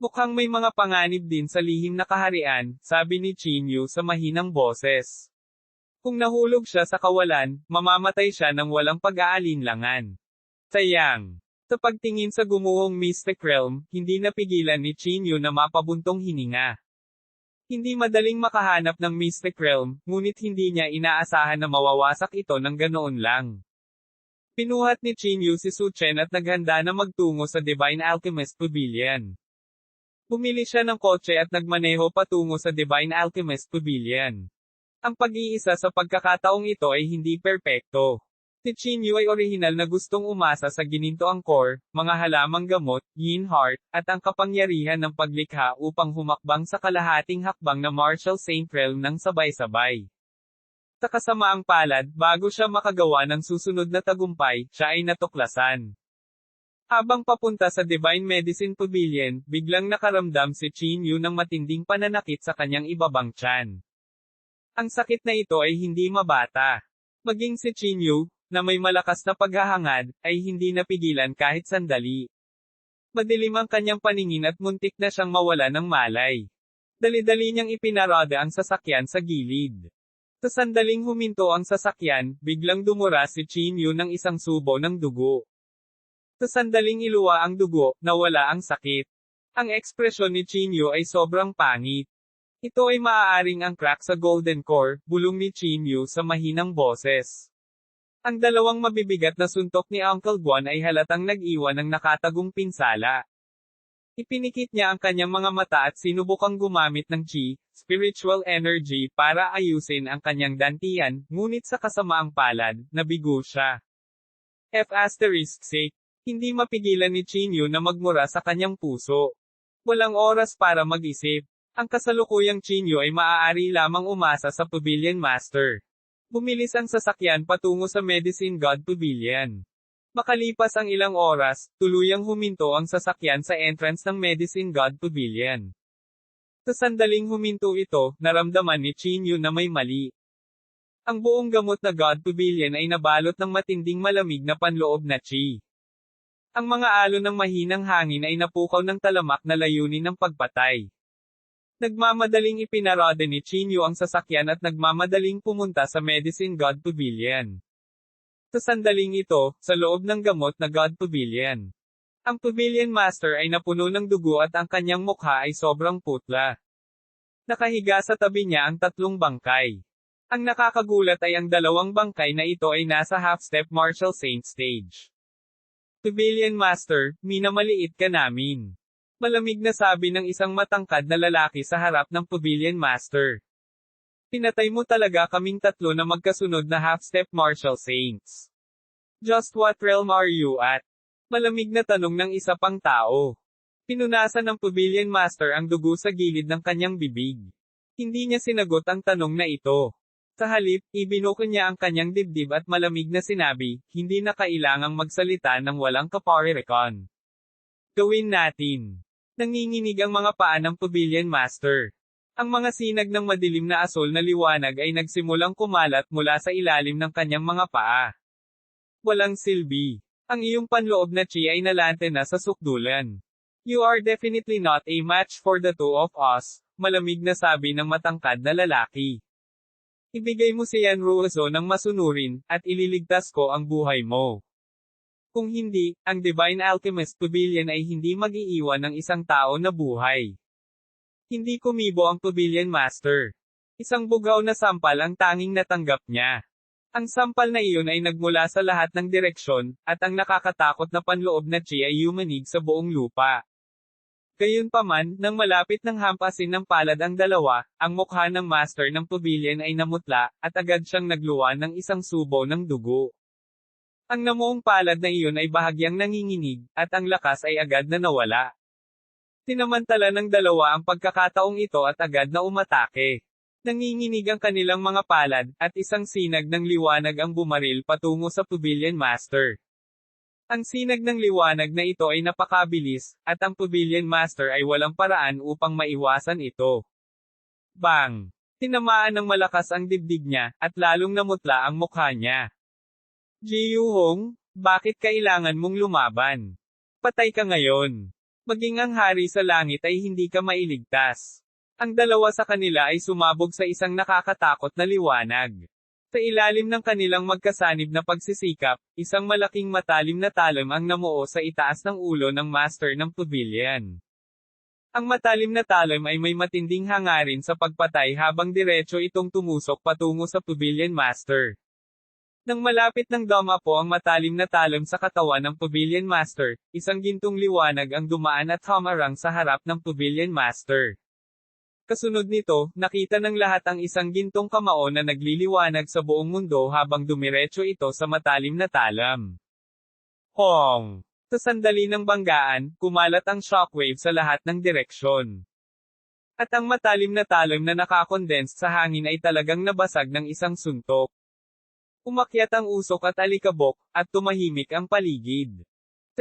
Speaker 1: Mukhang may mga panganib din sa lihim na kaharian, sabi ni Chinyu sa mahinang boses. Kung nahulog siya sa kawalan, mamamatay siya ng walang pag-aalinlangan. Sayang. Sa pagtingin sa gumuhong Mystic Realm, hindi napigilan ni Chinyu na mapabuntong hininga. Hindi madaling makahanap ng Mystic Realm, ngunit hindi niya inaasahan na mawawasak ito ng ganoon lang. Pinuhat ni Chinyu si Su Chen at naghanda na magtungo sa Divine Alchemist Pavilion. Bumili siya ng kotse at nagmaneho patungo sa Divine Alchemist Pavilion. Ang pag-iisa sa pagkakataong ito ay hindi perpekto. Si Chinyu ay orihinal na gustong umasa sa ginintoang core, mga halamang gamot, yin heart, at ang kapangyarihan ng paglikha upang humakbang sa kalahating hakbang na martial saint realm ng sabay-sabay. Sa kasamaang palad, bago siya makagawa ng susunod na tagumpay, siya ay natuklasan. Habang papunta sa Divine Medicine Pavilion, biglang nakaramdam si Chinyu ng matinding pananakit sa kanyang ibabang tiyan. Ang sakit na ito ay hindi mabata. Maging si Chinyu, na may malakas na paghahangad, ay hindi napigilan kahit sandali. Madilim ang kanyang paningin at muntik na siyang mawala ng malay. Dali-dali niyang ipinarada ang sasakyan sa gilid. Sa sandaling huminto ang sasakyan, biglang dumura si Chinyu ng isang subo ng dugo. Sa sandaling iluwa ang dugo, nawala ang sakit. Ang ekspresyon ni Chinyu ay sobrang pangit. Ito ay maaaring ang crack sa golden core, bulong ni Chinyu sa mahinang boses. Ang dalawang mabibigat na suntok ni Uncle Guan ay halatang nag-iwan ng nakatagong pinsala. Ipinikit niya ang kanyang mga mata at sinubukang gumamit ng chi, spiritual energy para ayusin ang kanyang dantian, ngunit sa kasamaang palad, nabigo siya. F***6. Hindi mapigilan ni Chinyu na magmura sa kanyang puso. Walang oras para mag-isip. Ang kasalukuyang Chinyu ay maaari lamang umasa sa Pavilion Master. Bumilis ang sasakyan patungo sa Medicine God Pavilion. Makalipas ang ilang oras, tuluyang huminto ang sasakyan sa entrance ng Medicine God Pavilion. Sa sandaling huminto ito, naramdaman ni Chinyu na may mali. Ang buong gamot na God Pavilion ay nabalot ng matinding malamig na panloob na chi. Ang mga alon ng mahinang hangin ay napukaw ng talamak na layunin ng pagpatay. Nagmamadaling ipinarada ni Chinyu ang sasakyan at nagmamadaling pumunta sa Medicine God Pavilion. Sa sandaling ito, sa loob ng gamot na God Pavilion. Ang Pavilion Master ay napuno ng dugo at ang kanyang mukha ay sobrang putla. Nakahiga sa tabi niya ang tatlong bangkay. Ang nakakagulat ay ang dalawang bangkay na ito ay nasa half-step martial saint stage. Pavilion Master, minamaliit ka namin. Malamig na sabi ng isang matangkad na lalaki sa harap ng Pavilion Master. Pinatay mo talaga kaming tatlo na magkasunod na half-step martial saints. Just what realm are you at? Malamig na tanong ng isa pang tao. Pinunasan ng Pavilion Master ang dugo sa gilid ng kanyang bibig. Hindi niya sinagot ang tanong na ito. Sa halip, ibinuko niya ang kanyang dibdib at malamig na sinabi, hindi na kailangang magsalita ng walang kaparirikon. Gawin natin. Nanginginig ang mga paa ng Pavilion Master. Ang mga sinag ng madilim na asol na liwanag ay nagsimulang kumalat mula sa ilalim ng kanyang mga paa. Walang silbi. Ang iyong panloob na chi ay nalante na sa sukdulan. You are definitely not a match for the two of us, malamig na sabi ng matangkad na lalaki. Ibigay mo si Yanruozo ng masunurin, at ililigtas ko ang buhay mo. Kung hindi, ang Divine Alchemist Pavilion ay hindi mag-iiwan ng isang tao na buhay. Hindi kumibo ang Pavilion Master. Isang bugaw na sampal ang tanging natanggap niya. Ang sampal na iyon ay nagmula sa lahat ng direksyon, at ang nakakatakot na panloob na chi ay yumanig sa buong lupa. Gayunpaman, nang malapit ng hampasin ng palad ang dalawa, ang mukha ng master ng pavilion ay namutla, at agad siyang nagluwa ng isang subo ng dugo. Ang namuong palad na iyon ay bahagyang nanginginig, at ang lakas ay agad na nawala. Tinamantala ng dalawa ang pagkakataong ito at agad na umatake. Nanginginig ang kanilang mga palad, at isang sinag ng liwanag ang bumaril patungo sa Pavilion Master. Ang sinag ng liwanag na ito ay napakabilis, at ang Pavilion Master ay walang paraan upang maiwasan ito. Bang! Tinamaan ng malakas ang dibdib niya, at lalong namutla ang mukha niya. Ji Yuhong, bakit kailangan mong lumaban? Patay ka ngayon. Maging ang hari sa langit ay hindi ka mailigtas. Ang dalawa sa kanila ay sumabog sa isang nakakatakot na liwanag. Sa ilalim ng kanilang magkasanib na pagsisikap, isang malaking matalim na talim ang namuo sa itaas ng ulo ng master ng pavilion. Ang matalim na talim ay may matinding hangarin sa pagpatay habang diretso itong tumusok patungo sa pavilion master. Nang malapit ng dama po ang matalim na talim sa katawan ng pavilion master, isang gintong liwanag ang dumaan at humarang sa harap ng pavilion master. Kasunod nito, nakita ng lahat ang isang gintong kamao na nagliliwanag sa buong mundo habang dumiretso ito sa matalim na talam. Hong! Sa sandali ng banggaan, kumalat ang shockwave sa lahat ng direksyon. At ang matalim na talim na nakakondense sa hangin ay talagang nabasag ng isang suntok. Umakyat ang usok at alikabok, at tumahimik ang paligid.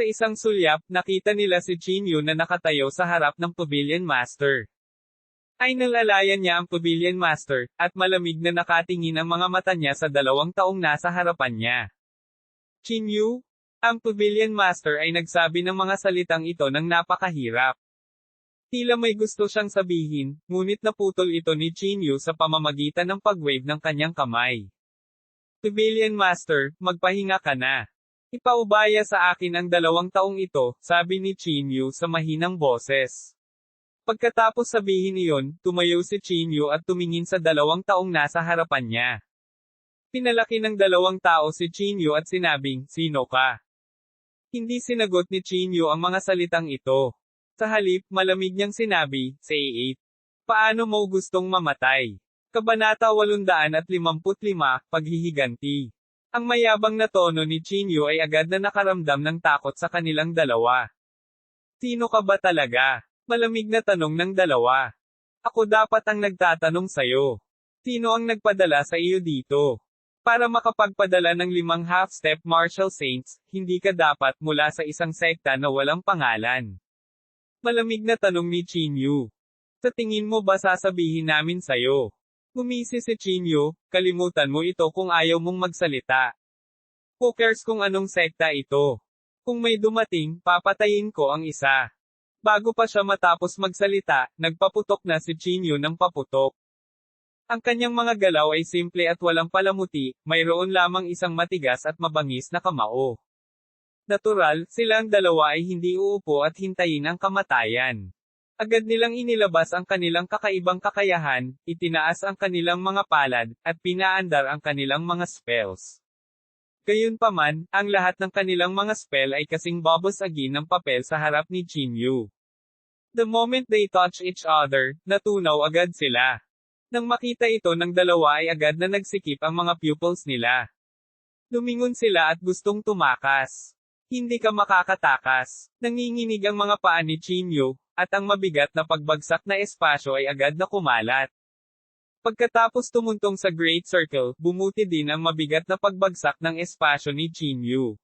Speaker 1: Sa isang sulyap, nakita nila si Chinyu na nakatayo sa harap ng Pavilion Master. Ay nalalayan niya ang Pavilion Master, at malamig na nakatingin ang mga mata niya sa 2 taong nasa harapan niya. Chinyu? Ang Pavilion Master ay nagsabi ng mga salitang ito ng napakahirap. Tila may gusto siyang sabihin, ngunit naputol ito ni Chinyu sa pamamagitan ng pag-wave ng kanyang kamay. Pavilion Master, magpahinga ka na. Ipaubaya sa akin ang 2 taong ito, sabi ni Chinyu sa mahinang boses. Pagkatapos sabihin iyon, tumayo si Chinyu at tumingin sa 2 taong nasa harapan niya. Pinalaki ng 2 tao si Chinyu at sinabing, "Sino ka?" Hindi sinagot ni Chinyu ang mga salitang ito. Sa halip, malamig niyang sinabi, "Say it. Paano mo gustong mamatay?" Kabanata 855, Paghihiganti. Ang mayabang na tono ni Chinyu ay agad na nakaramdam ng takot sa kanilang dalawa. Sino ka ba talaga? Malamig na tanong ng dalawa. Ako dapat ang nagtatanong sayo. Sino ang nagpadala sa iyo dito? Para makapagpadala ng 5 half-step martial saints, hindi ka dapat mula sa isang sekta na walang pangalan. Malamig na tanong ni Chinyu. Sa tingin mo ba sasabihin namin sayo? Ngumisi si Chinyu, kalimutan mo ito kung ayaw mong magsalita. Who cares kung anong sekta ito? Kung may dumating, papatayin ko ang isa. Bago pa siya matapos magsalita, nagpaputok na si Chinyu ng paputok. Ang kanyang mga galaw ay simple at walang palamuti, mayroon lamang isang matigas at mabangis na kamao. Natural, silang dalawa ay hindi uupo at hintayin ang kamatayan. Agad nilang inilabas ang kanilang kakaibang kakayahan, itinaas ang kanilang mga palad, at pinaandar ang kanilang mga spells. Gayunpaman, ang lahat ng kanilang mga spell ay kasing babasagin ng papel sa harap ni Chinyu. The moment they touch each other, natunaw agad sila. Nang makita ito ng dalawa ay agad na nagsikip ang mga pupils nila. Lumingon sila at gustong tumakas. Hindi ka makakatakas. Nanginginig ang mga paa ni Chinyu, at ang mabigat na pagbagsak na espasyo ay agad na kumalat. Pagkatapos tumuntong sa Great Circle, bumuti din ang mabigat na pagbagsak ng espasyo ni Chinyu.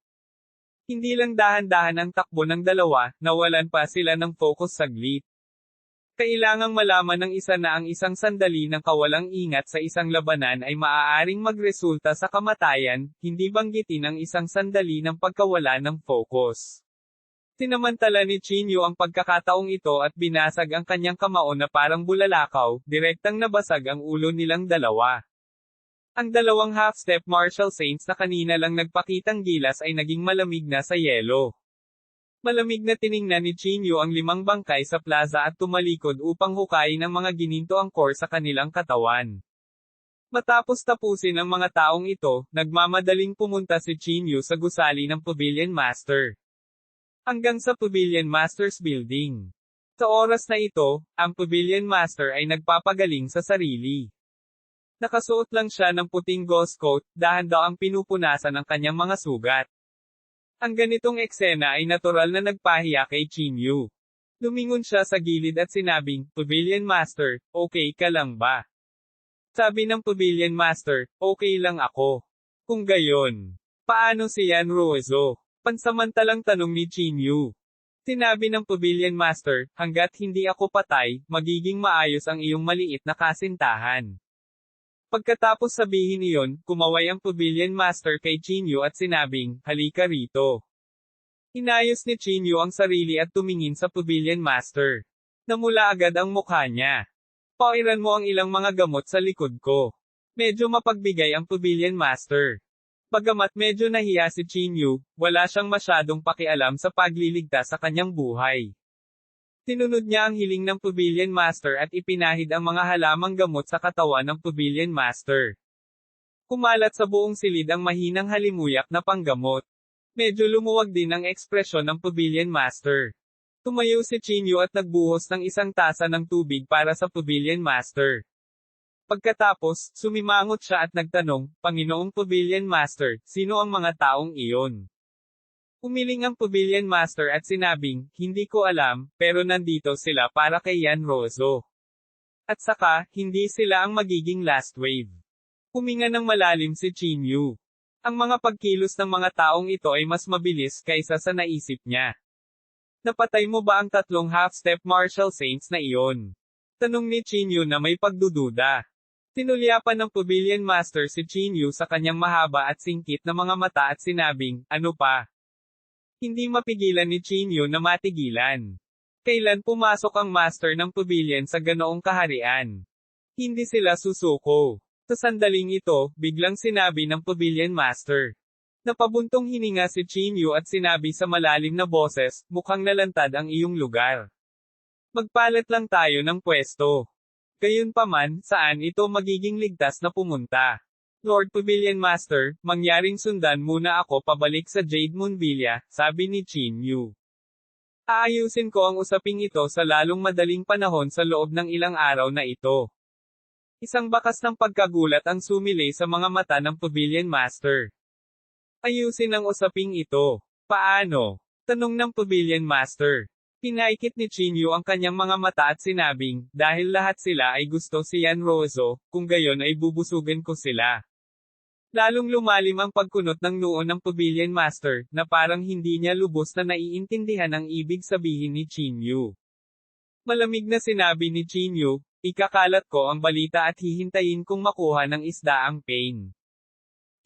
Speaker 1: Hindi lang dahan-dahan ang takbo ng dalawa, nawalan pa sila ng focus saglit. Kailangang malaman ng isa na ang isang sandali ng kawalang ingat sa isang labanan ay maaaring magresulta sa kamatayan, hindi banggitin ang isang sandali ng pagkawala ng focus. Sinamantala ni Chinyu ang pagkakataong ito at binasag ang kanyang kamao na parang bulalakaw, direktang nabasag ang ulo nilang dalawa. Ang dalawang half-step martial saints na kanina lang nagpakitang gilas ay naging malamig na sa yelo. Malamig na tiningnan ni Chinyu ang 5 bangkay sa plaza at tumalikod upang hukayin ang mga gininto angkor sa kanilang katawan. Matapos tapusin ang mga taong ito, nagmamadaling pumunta si Chinyu sa gusali ng Pavilion Master. Hanggang sa Pavilion Master's Building. Sa oras na ito, ang Pavilion Master ay nagpapagaling sa sarili. Nakasuot lang siya ng puting ghost coat, dahan-daang pinupunasan ang kanyang mga sugat. Ang ganitong eksena ay natural na nagpahiya kay Chinyu. Lumingon siya sa gilid at sinabing, "Pavilion Master, okay ka lang ba?" Sabi ng Pavilion Master, "Okay lang ako." Kung gayon, paano si Yan Ruozo? Pansamantalang tanong ni Chinyu. Sinabi ng Pavilion Master, "Hanggat hindi ako patay, magiging maayos ang iyong maliit na kasintahan." Pagkatapos sabihin iyon, kumaway ang Pavilion Master kay Chinyu at sinabing, "Halika rito." Inayos ni Chinyu ang sarili at tumingin sa Pavilion Master. Namula agad ang mukha niya. "Pairan mo ang ilang mga gamot sa likod ko." Medyo mapagbigay ang Pavilion Master. Bagamat medyo nahiya si Chinyu, wala siyang masyadong pakialam sa pagliligtas sa kanyang buhay. Tinunod niya ang hiling ng Pavilion Master at ipinahid ang mga halamang gamot sa katawan ng Pavilion Master. Kumalat sa buong silid ang mahinang halimuyak na panggamot. Medyo lumuwag din ang ekspresyon ng Pavilion Master. Tumayo si Chinyu at nagbuhos ng 1 tasa ng tubig para sa Pavilion Master. Pagkatapos, sumimangot siya at nagtanong, "Panginoong Pavilion Master, sino ang mga taong iyon?" Umiling ang Pavilion Master at sinabing, "Hindi ko alam, pero nandito sila para kay Yan Ruozo. At saka, hindi sila ang magiging last wave." Huminga ng malalim si Chinyu. Ang mga pagkilos ng mga taong ito ay mas mabilis kaysa sa naisip niya. "Napatay mo ba ang 3 half-step martial saints na iyon?" Tanong ni Chinyu na may pagdududa. Tinulyapan ng Pavilion Master si Chinyu sa kanyang mahaba at singkit na mga mata at sinabing, "Ano pa?" Hindi mapigilan ni Chinyu na matigilan. Kailan pumasok ang Master ng Pavilion sa ganoong kaharian? Hindi sila susuko. Sa sandaling ito, biglang sinabi ng Pavilion Master. Napabuntong hininga si Chinyu at sinabi sa malalim na boses, "Mukhang nalantad ang iyong lugar. Magpalit lang tayo ng pwesto. Gayunpaman, saan ito magiging ligtas na pumunta?" "Lord Pavilion Master, mangyaring sundan muna ako pabalik sa Jade Moon Villa," sabi ni Chinyu. "Aayusin ko ang usaping ito sa lalong madaling panahon sa loob ng ilang araw na ito." Isang bakas ng pagkagulat ang sumilay sa mga mata ng Pavilion Master. "Ayusin ang usaping ito. Paano?" tanong ng Pavilion Master. Pinaikit ni Chinyu ang kanyang mga mata at sinabing, "Dahil lahat sila ay gusto si Yan Ruozo, kung gayon ay bubusugan ko sila." Lalong lumalim ang pagkunot ng noo ng Pavilion Master, na parang hindi niya lubos na naiintindihan ang ibig sabihin ni Chinyu. Malamig na sinabi ni Chinyu, "Ikakalat ko ang balita at hihintayin kong makuha ng isda ang pain.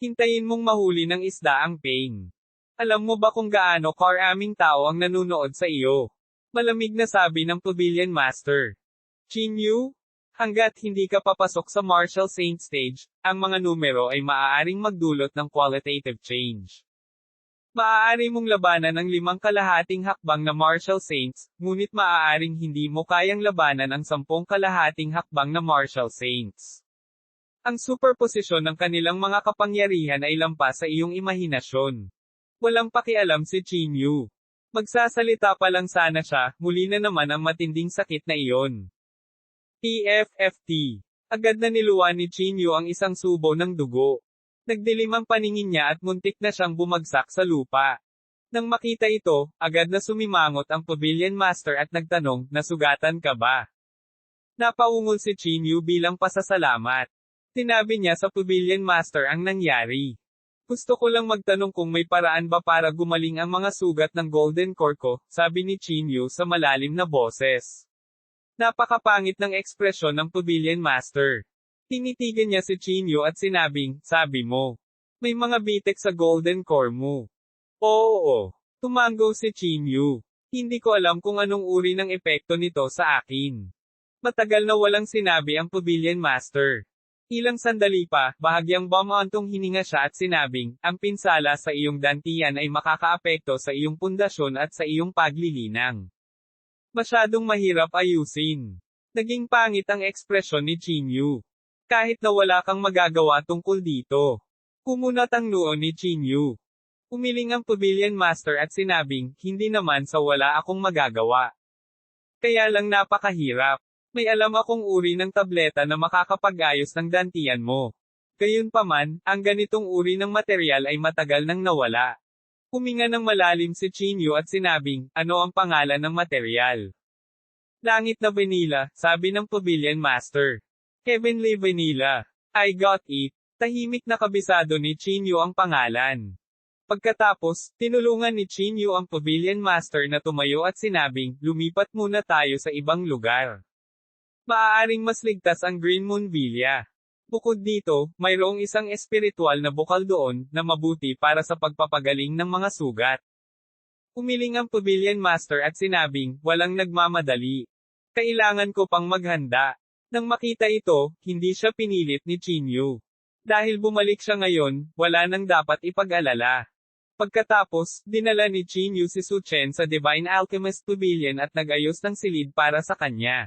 Speaker 1: Hintayin mong mahuli ng isda ang pain. Alam mo ba kung gaano karaming tao ang nanunood sa iyo?" Malamig na sabi ng Pavilion Master. "Chinyu, hanggat hindi ka papasok sa Martial Saint stage, ang mga numero ay maaaring magdulot ng qualitative change. Maaari mong labanan ang 5 kalahating hakbang na Martial Saints, ngunit maaaring hindi mo kayang labanan ang 10 kalahating hakbang na Martial Saints. Ang superposisyon ng kanilang mga kapangyarihan ay lampas sa iyong imahinasyon." Walang pakialam si Chinyu. Magsasalita pa lang sana siya, muli na naman ang matinding sakit na iyon. PFFT. Agad na niluwan ni Chinyu ang isang subo ng dugo. Nagdilim ang paningin niya at muntik na siyang bumagsak sa lupa. Nang makita ito, agad na sumimangot ang Pavilion Master at nagtanong, "Nasugatan ka ba?" Napaungol si Chinyu bilang pasasalamat. Sinabi niya sa Pavilion Master ang nangyari. "Gusto ko lang magtanong kung may paraan ba para gumaling ang mga sugat ng Golden Core ko," sabi ni Chinyu sa malalim na boses. Napakapangit ng ekspresyon ng Pavilion Master. Tinitigan niya si Chinyu at sinabing, "Sabi mo, may mga bitek sa Golden Core mo." "Oo. Tumango si Chinyu. Hindi ko alam kung anong uri ng epekto nito sa akin. Matagal na walang sinabi ang Pavilion Master. Ilang sandali pa, bahagyang bumantong hininga siya at sinabing, ang pinsala sa iyong dantian ay makakaapekto sa iyong pundasyon at sa iyong paglilinang. Masyadong mahirap ayusin. Naging pangit ang ekspresyon ni Chinyu. Kahit na wala kang magagawa tungkol dito. Kumunat ang noo ni Chinyu. Umiling ang Pavilion Master at sinabing, hindi naman sa wala akong magagawa. Kaya lang napakahirap. May alam akong uri ng tableta na makakapag-ayos ng dantian mo. Gayunpaman, ang ganitong uri ng material ay matagal nang nawala. Huminga ng malalim si Chinyu at sinabing, ano ang pangalan ng material? Langit na Vanilla, sabi ng Pavilion Master. Heavenly Vanilla. I got it. Tahimik na kabisado ni Chinyu ang pangalan. Pagkatapos, tinulungan ni Chinyu ang Pavilion Master na tumayo at sinabing, lumipat muna tayo sa ibang lugar. Maaaring mas ligtas ang Green Moon Villa. Bukod dito, mayroong isang espiritual na bukal doon, na mabuti para sa pagpapagaling ng mga sugat. Umiling ang Pavilion Master at sinabing, walang nagmamadali. Kailangan ko pang maghanda. Nang makita ito, hindi siya pinilit ni Chinyu. Dahil bumalik siya ngayon, wala nang dapat ipag-alala. Pagkatapos, dinala ni Chinyu si Su Chen sa Divine Alchemist Pavilion at nag-ayos ng silid para sa kanya.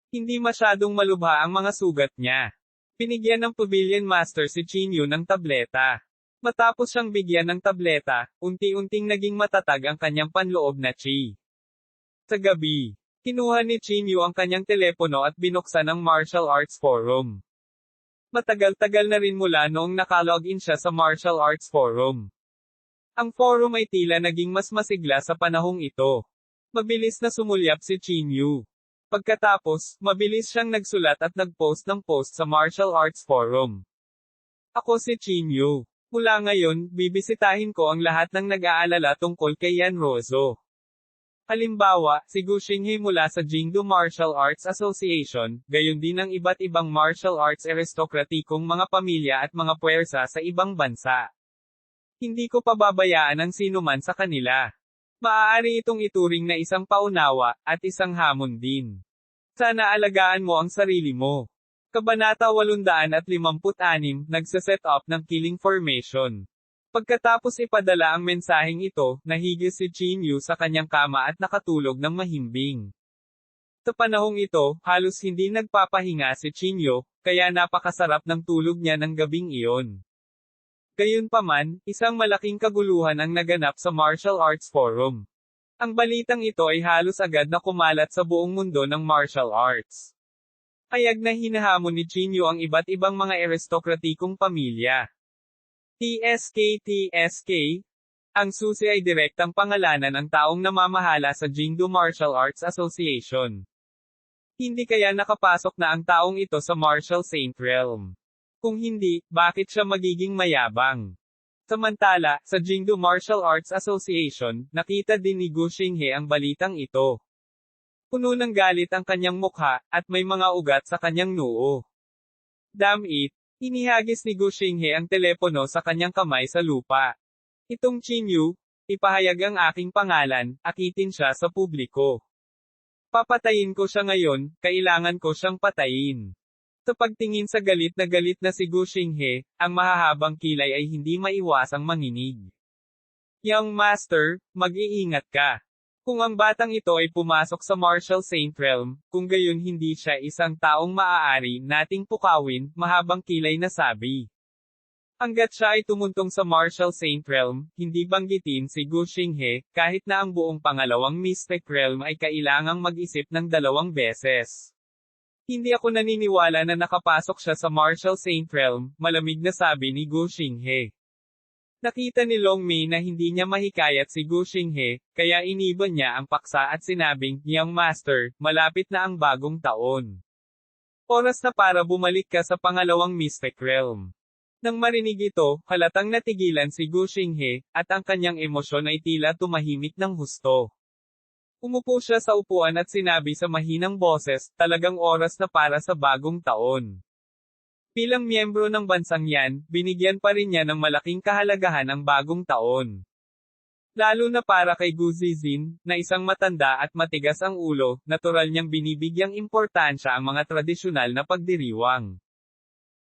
Speaker 1: Hindi masyadong malubha ang mga sugat niya. Pinigyan ng Pavilion Master si Chinyu ng tableta. Matapos siyang bigyan ng tableta, unti-unting naging matatag ang kanyang panloob na chi. Sa gabi, kinuha ni Chinyu ang kanyang telepono at binuksan ang Martial Arts Forum. Matagal-tagal na rin mula noong nakalogin siya sa Martial Arts Forum. Ang forum ay tila naging mas masigla sa panahong ito. Mabilis na sumulyap si Chinyu. Pagkatapos, mabilis siyang nagsulat at nag-post ng post sa Martial Arts Forum. Ako si Chinyu. Mula ngayon, bibisitahin ko ang lahat ng nag-aalala tungkol kay Yan Rozo. Halimbawa, si Gu Xinghe mula sa Jingdu Martial Arts Association, gayon din ang iba't ibang martial arts aristokratikong mga pamilya at mga puwersa sa ibang bansa. Hindi ko pababayaan ang sinuman sa kanila. Maaari itong ituring na isang paunawa, at isang hamon din. Sana alagaan mo ang sarili mo. Kabanata 856, nagsaset up ng killing formation. Pagkatapos ipadala ang mensaheng ito, nahigis si Chinyu sa kanyang kama at nakatulog ng mahimbing. Sa panahong ito, halos hindi nagpapahinga si Chinyu, kaya napakasarap ng tulog niya ng gabing iyon. Gayunpaman, isang malaking kaguluhan ang naganap sa Martial Arts Forum. Ang balitang ito ay halos agad na kumalat sa buong mundo ng martial arts. Hayag na hinahamon ni Chinyu ang iba't ibang mga aristokratikong pamilya. TSK. Ang susi ay direktang pangalanan ng taong namamahala sa Jingdu Martial Arts Association. Hindi kaya nakapasok na ang taong ito sa Martial Saint Realm? Kung hindi, bakit siya magiging mayabang? Samantala, sa Jingdu Martial Arts Association, nakita din ni Gu Xinghe ang balitang ito. Puno ng galit ang kanyang mukha, at may mga ugat sa kanyang noo. Damn it! Inihagis ni Gu Xinghe ang telepono sa kanyang kamay sa lupa. Itong Chinyu, ipahayag ang aking pangalan, akitin siya sa publiko. Papatayin ko siya ngayon, kailangan ko siyang patayin. Sa pagtingin sa galit na si Gu Xinghe, ang mahahabang kilay ay hindi maiwasang manginig. Young Master, mag-iingat ka. Kung ang batang ito ay pumasok sa Martial Saint Realm, kung gayon hindi siya isang taong maaari nating pukawin, mahabang kilay na sabi. Hanggat siya ay tumuntong sa Martial Saint Realm, hindi banggitin si Gu Xinghe, kahit na ang buong pangalawang Mystic Realm ay kailangang mag-isip ng 2 beses. Hindi ako naniniwala na nakapasok siya sa Martial Saint Realm, malamig na sabi ni Gu Xinghe. Nakita ni Long Mei na hindi niya mahikayat si Gu Xinghe, kaya iniban niya ang paksa at sinabing, Young Master, malapit na ang bagong taon. Oras na para bumalik ka sa pangalawang Mystic Realm. Nang marinig ito, halatang natigilan si Gu Xinghe, at ang kanyang emosyon ay tila tumahimik ng husto. Umupo siya sa upuan at sinabi sa mahinang boses, talagang oras na para sa bagong taon. Bilang miyembro ng bansang yan, binigyan pa rin niya ng malaking kahalagahan ang bagong taon. Lalo na para kay Gu Zizin, na isang matanda at matigas ang ulo, natural niyang binibigyang importansya ang mga tradisyonal na pagdiriwang.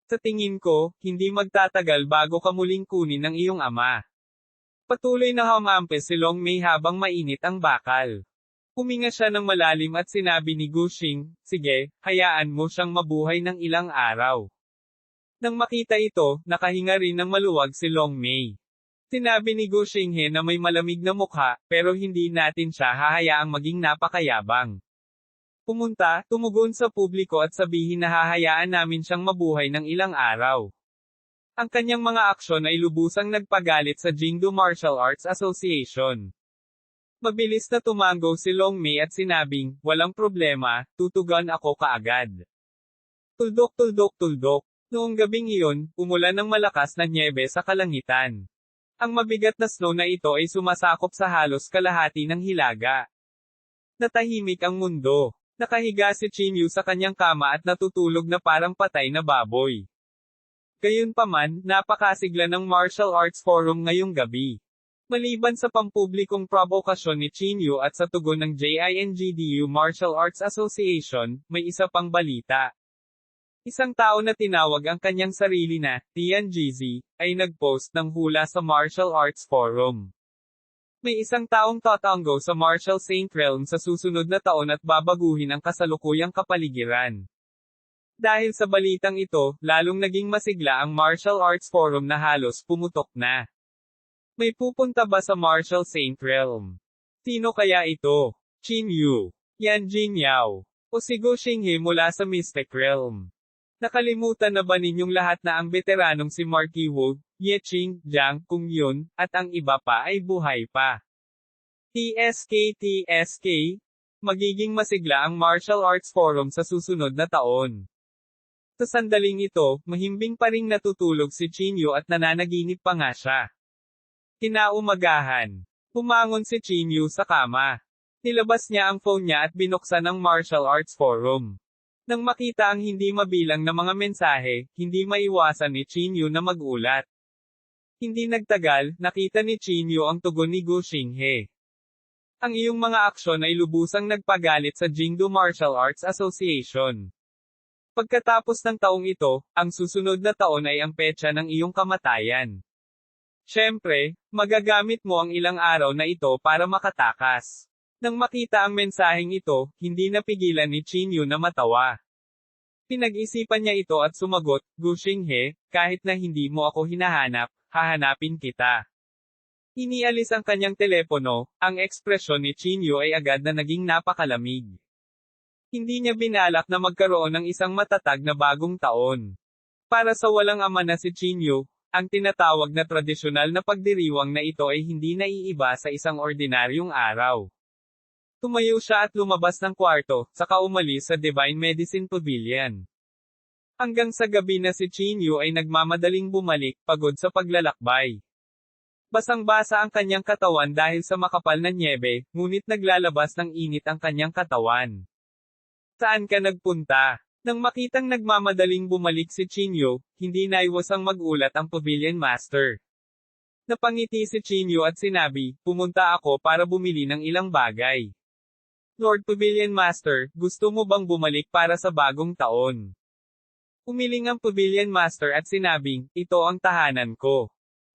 Speaker 1: Sa tingin ko, hindi magtatagal bago ka muling kunin ng iyong ama. Patuloy na humampi si Long Mei habang mainit ang bakal. Huminga siya ng malalim at sinabi ni Gu Xing, sige, hayaan mo siyang mabuhay ng ilang araw. Nang makita ito, nakahinga rin ng maluwag si Long Mei. Sinabi ni Gu Xinghe na may malamig na mukha, pero hindi natin siya hahayaang maging napakayabang. Pumunta, tumugon sa publiko at sabihin na hahayaan namin siyang mabuhay ng ilang araw. Ang kanyang mga aksyon ay lubusang nagpagalit sa Jingdo Martial Arts Association. Mabilis na tumango si Long Mei at sinabing, walang problema, tutugan ako kaagad. Tuldok tuldok tuldok. Noong gabing iyon, umulan ng malakas na nyebe sa kalangitan. Ang mabigat na snow na ito ay sumasakop sa halos kalahati ng hilaga. Natahimik ang mundo. Nakahiga si Qin Yu sa kanyang kama at natutulog na parang patay na baboy. Gayunpaman, napakasigla ng Martial Arts Forum ngayong gabi. Maliban sa pampublikong provokasyon ni Qin Yu at sa tugon ng JINGDU Martial Arts Association, may isa pang balita. Isang tao na tinawag ang kanyang sarili na Tian Jizi, ay nag-post ng hula sa Martial Arts Forum. May isang taong tatango sa Martial Saint Realm sa susunod na taon at babaguhin ang kasalukuyang kapaligiran. Dahil sa balitang ito, lalong naging masigla ang Martial Arts Forum na halos pumutok na. May pupunta ba sa Martial Saint Realm? Sino kaya ito? Qin Yu, Yan Jingyao, o si Gu Xinghe mula sa Mystic Realm? Nakalimutan na ba ninyong lahat na ang veteranong si Marquis Wu, Ye Qing, Jiang Kung Yun, at ang iba pa ay buhay pa? TSK, magiging masigla ang Martial Arts Forum sa susunod na taon. Sa sandaling ito, mahimbing pa ring natutulog si Qin Yu at nananaginip pa nga siya. Kinaumagahan. Pumangon si Qin Yu sa kama. Nilabas niya ang phone niya at binuksan ang Martial Arts Forum. Nang makita ang hindi mabilang na mga mensahe, hindi maiwasan ni Qin Yu na magulat. Hindi nagtagal, nakita ni Qin Yu ang tugon ni Gu Xinghe. Ang iyong mga aksyon ay lubusang nagpagalit sa Jingdo Martial Arts Association. Pagkatapos ng taong ito, ang susunod na taon ay ang petsa ng iyong kamatayan. Siyempre, magagamit mo ang ilang araw na ito para makatakas. Nang makita ang mensaheng ito, hindi napigilan ni Qin Yu na matawa. Pinag-isipan niya ito at sumagot, Gu Xinghe, kahit na hindi mo ako hinahanap, hahanapin kita. Inialis ang kanyang telepono, ang ekspresyon ni Qin Yu ay agad na naging napakalamig. Hindi niya binalak na magkaroon ng isang matatag na bagong taon. Para sa walang ama na si Qin Yu, ang tinatawag na tradisyonal na pagdiriwang na ito ay hindi naiiba sa isang ordinaryong araw. Tumayo siya at lumabas ng kwarto, saka umalis sa Divine Medicine Pavilion. Hanggang sa gabi na si Qin Yu ay nagmamadaling bumalik, pagod sa paglalakbay. Basang-basa ang kanyang katawan dahil sa makapal na nyebe, ngunit naglalabas ng init ang kanyang katawan. Saan ka nagpunta? Nang makitang nagmamadaling bumalik si Qin Yu, hindi naiwasang magulat ang Pavilion Master. Napangiti si Qin Yu at sinabi, pumunta ako para bumili ng ilang bagay. Lord Pavilion Master, gusto mo bang bumalik para sa bagong taon? Umiling ang Pavilion Master at sinabing, ito ang tahanan ko.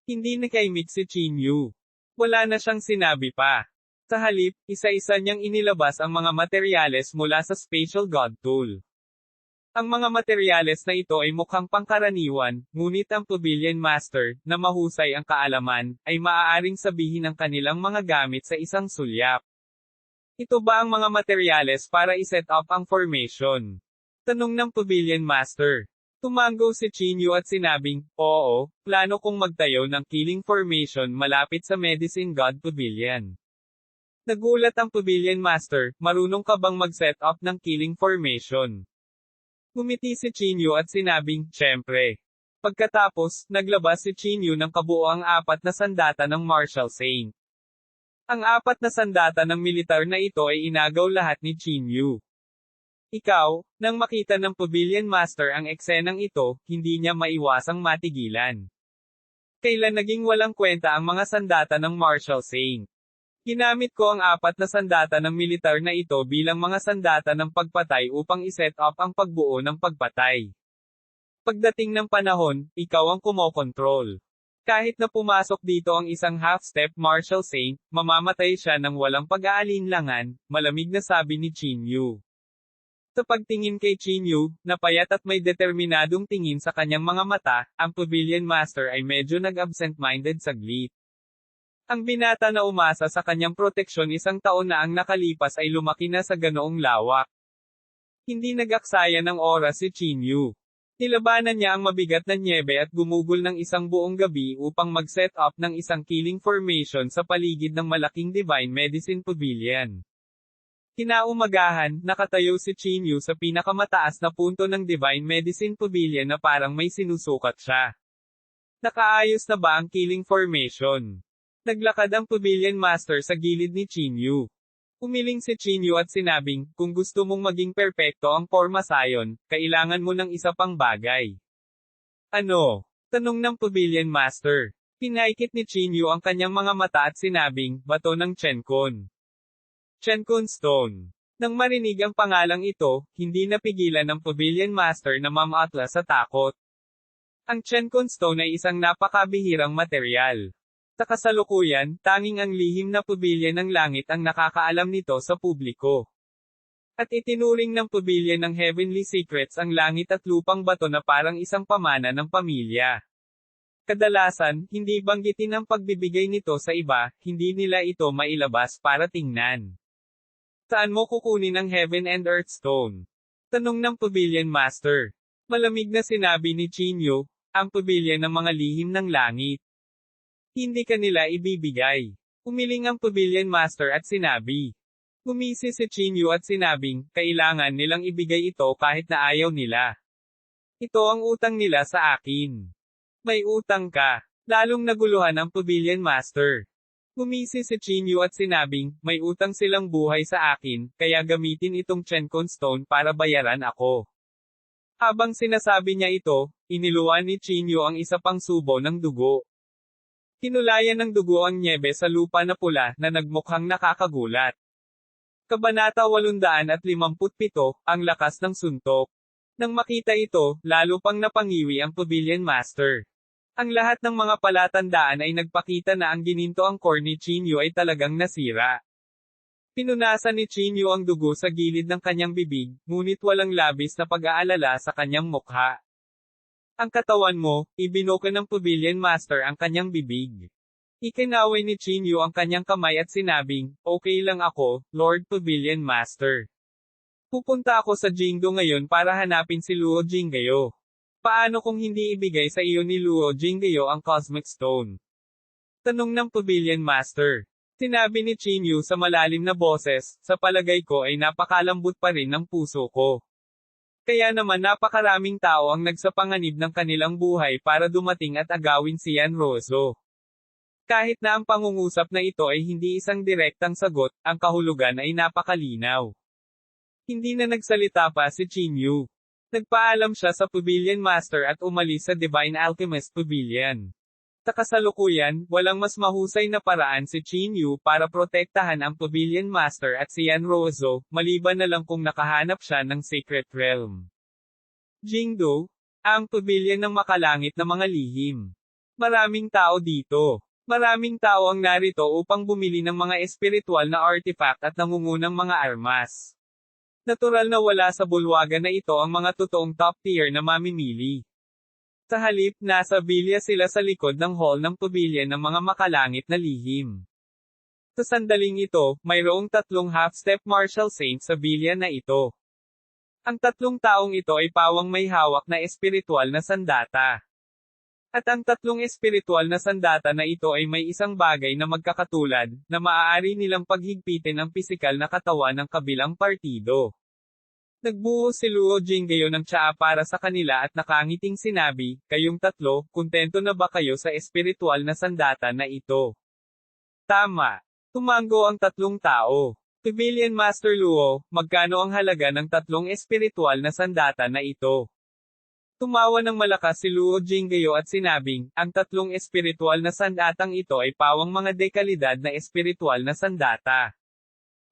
Speaker 1: Hindi nakaimik si Qin Yu. Wala na siyang sinabi pa. Sa halip, isa-isa niyang inilabas ang mga materyales mula sa Spatial God Tool. Ang mga materyales na ito ay mukhang pangkaraniwan, ngunit ang Pavilion Master, na mahusay ang kaalaman, ay maaaring sabihin ang kanilang mga gamit sa isang sulyap. Ito ba ang mga materyales para iset up ang formation? Tanong ng Pavilion Master. Tumango si Qin Yu at sinabing, oo, plano kong magtayo ng killing formation malapit sa Medicine God Pavilion. Nagulat ang Pavilion Master, marunong ka bang mag-set up ng killing formation? Ngumiti si Qin Yu at sinabing, syempre. Pagkatapos, naglabas si Qin Yu ng kabuoang 4 na sandata ng Martial Saint. Ang 4 na sandata ng militar na ito ay inagaw lahat ni Qin Yu. Ikaw, nang makita ng Pavilion Master ang eksenang ito, hindi niya maiwasang matigilan. Kailan naging walang kwenta ang mga sandata ng Martial Saint? Ginamit ko ang 4 na sandata ng militar na ito bilang mga sandata ng pagpatay upang iset up ang pagbuo ng pagpatay. Pagdating ng panahon, ikaw ang kumokontrol. Kahit na pumasok dito ang isang half-step Martial Saint, mamamatay siya ng walang pag-aalinlangan, malamig na sabi ni Chinyu. Sa pagtingin kay Chinyu, napayat at may determinadong tingin sa kanyang mga mata, ang Pavilion Master ay medyo nag-absent-minded saglit. Ang binata na umasa sa kanyang proteksyon 1 taon na ang nakalipas ay lumaki na sa ganoong lawak. Hindi nag-aksaya ng oras si Chinyu. Nilabanan niya ang mabigat na nyebe at gumugol ng isang buong gabi upang mag-set up ng isang killing formation sa paligid ng malaking Divine Medicine Pavilion. Kinaumagahan, nakatayo si Chinyu sa pinakamataas na punto ng Divine Medicine Pavilion na parang may sinusukat siya. Nakaayos na ba ang killing formation? Naglakad ang Pavilion Master sa gilid ni Chinyu. Umiling si Chinyu at sinabing, kung gusto mong maging perpekto ang forma sayon, kailangan mo ng isa pang bagay. Ano? Tanong ng Pavilion Master. Pinaikit ni Chinyu ang kanyang mga mata at sinabing, bato ng Chenkon. Chenkon Stone. Nang marinig ang pangalang ito, hindi napigilan ng Pavilion Master na mamatla sa takot. Ang Chenkon Stone ay isang napakabihirang material. Sa kasalukuyan, tanging ang lihim na pavilion ng langit ang nakakaalam nito sa publiko. At itinuring ng pavilion ng Heavenly Secrets ang langit at lupang bato na parang isang pamana ng pamilya. Kadalasan, hindi banggitin ang pagbibigay nito sa iba, hindi nila ito mailabas para tingnan. Saan mo kukunin ang Heaven and Earth Stone? Tanong ng Pavilion Master. Malamig na sinabi ni Chinyu, ang pavilion ng mga lihim ng langit. Hindi kanila ibibigay. Umiling ang Pavilion Master at sinabi. Gumisi si Chinyu at sinabing, kailangan nilang ibigay ito kahit na ayaw nila. Ito ang utang nila sa akin. May utang ka. Lalong naguluhan ang Pavilion Master. Gumisi si Chinyu at sinabing, may utang silang buhay sa akin, kaya gamitin itong Chenkon Stone para bayaran ako. Habang sinasabi niya ito, iniluan ni Chinyu ang isa pang subo ng dugo. Kinulayan ng dugo ang nyebe sa lupa na pula na nagmukhang nakakagulat. Kabanata 857, ang lakas ng suntok. Nang makita ito, lalo pang napangiwi ang Pavilion Master. Ang lahat ng mga palatandaan ay nagpakita na ang gininto ang core ni Chinyu ay talagang nasira. Pinunasan ni Chinyu ang dugo sa gilid ng kanyang bibig, ngunit walang labis na pag-aalala sa kanyang mukha. Ang katawan mo, ibinoka ng Pavilion Master ang kanyang bibig. Ikinaway ni Chinyu ang kanyang kamay at sinabing, okay lang ako, Lord Pavilion Master. Pupunta ako sa Jingdo ngayon para hanapin si Luo Jinggayo. Paano kung hindi ibigay sa iyo ni Luo Jinggayo ang Cosmic Stone? Tanong ng Pavilion Master. Sinabi ni Chinyu sa malalim na boses, sa palagay ko ay napakalambot pa rin ng puso ko. Kaya naman napakaraming tao ang nagsapanganib ng kanilang buhay para dumating at agawin si Yanroso. Kahit na ang pangungusap na ito ay hindi isang direktang sagot, ang kahulugan ay napakalinaw. Hindi na nagsalita pa si Chinyu. Nagpaalam siya sa Pavilion Master at umalis sa Divine Alchemist Pavilion. Sa kasalukuyan, walang mas mahusay na paraan si Chinyu para protektahan ang Pavilion Master at si Yanroso, maliban na lang kung nakahanap siya ng Secret Realm. Jingdo, ang pavilion ng makalangit na mga lihim. Maraming tao dito. Maraming tao ang narito upang bumili ng mga espiritual na artifact at nangungunang mga armas. Natural na wala sa bulwagan na ito ang mga totoong top tier na mamimili. Sa halip, nasa bilya sila sa likod ng hall ng pavilion ng mga makalangit na lihim. Sa sandaling ito, mayroong 3 half-step Martial Saints sa bilya na ito. Ang 3 taong ito ay pawang may hawak na espiritual na sandata. At ang 3 espiritual na sandata na ito ay may isang bagay na magkakatulad, na maaari nilang paghigpitin ang pisikal na katawan ng kabilang partido. Nagbuo si Luo Jinggayo ng tsaa para sa kanila at nakangiting sinabi, kayong 3, kontento na ba kayo sa espiritual na sandata na ito? Tama. Tumango ang 3 tao. Pavilion Master Luo, magkano ang halaga ng 3 espiritual na sandata na ito? Tumawa ng malakas si Luo Jinggayo at sinabing, ang tatlong espiritual na sandatang ito ay pawang mga dekalidad na espiritual na sandata.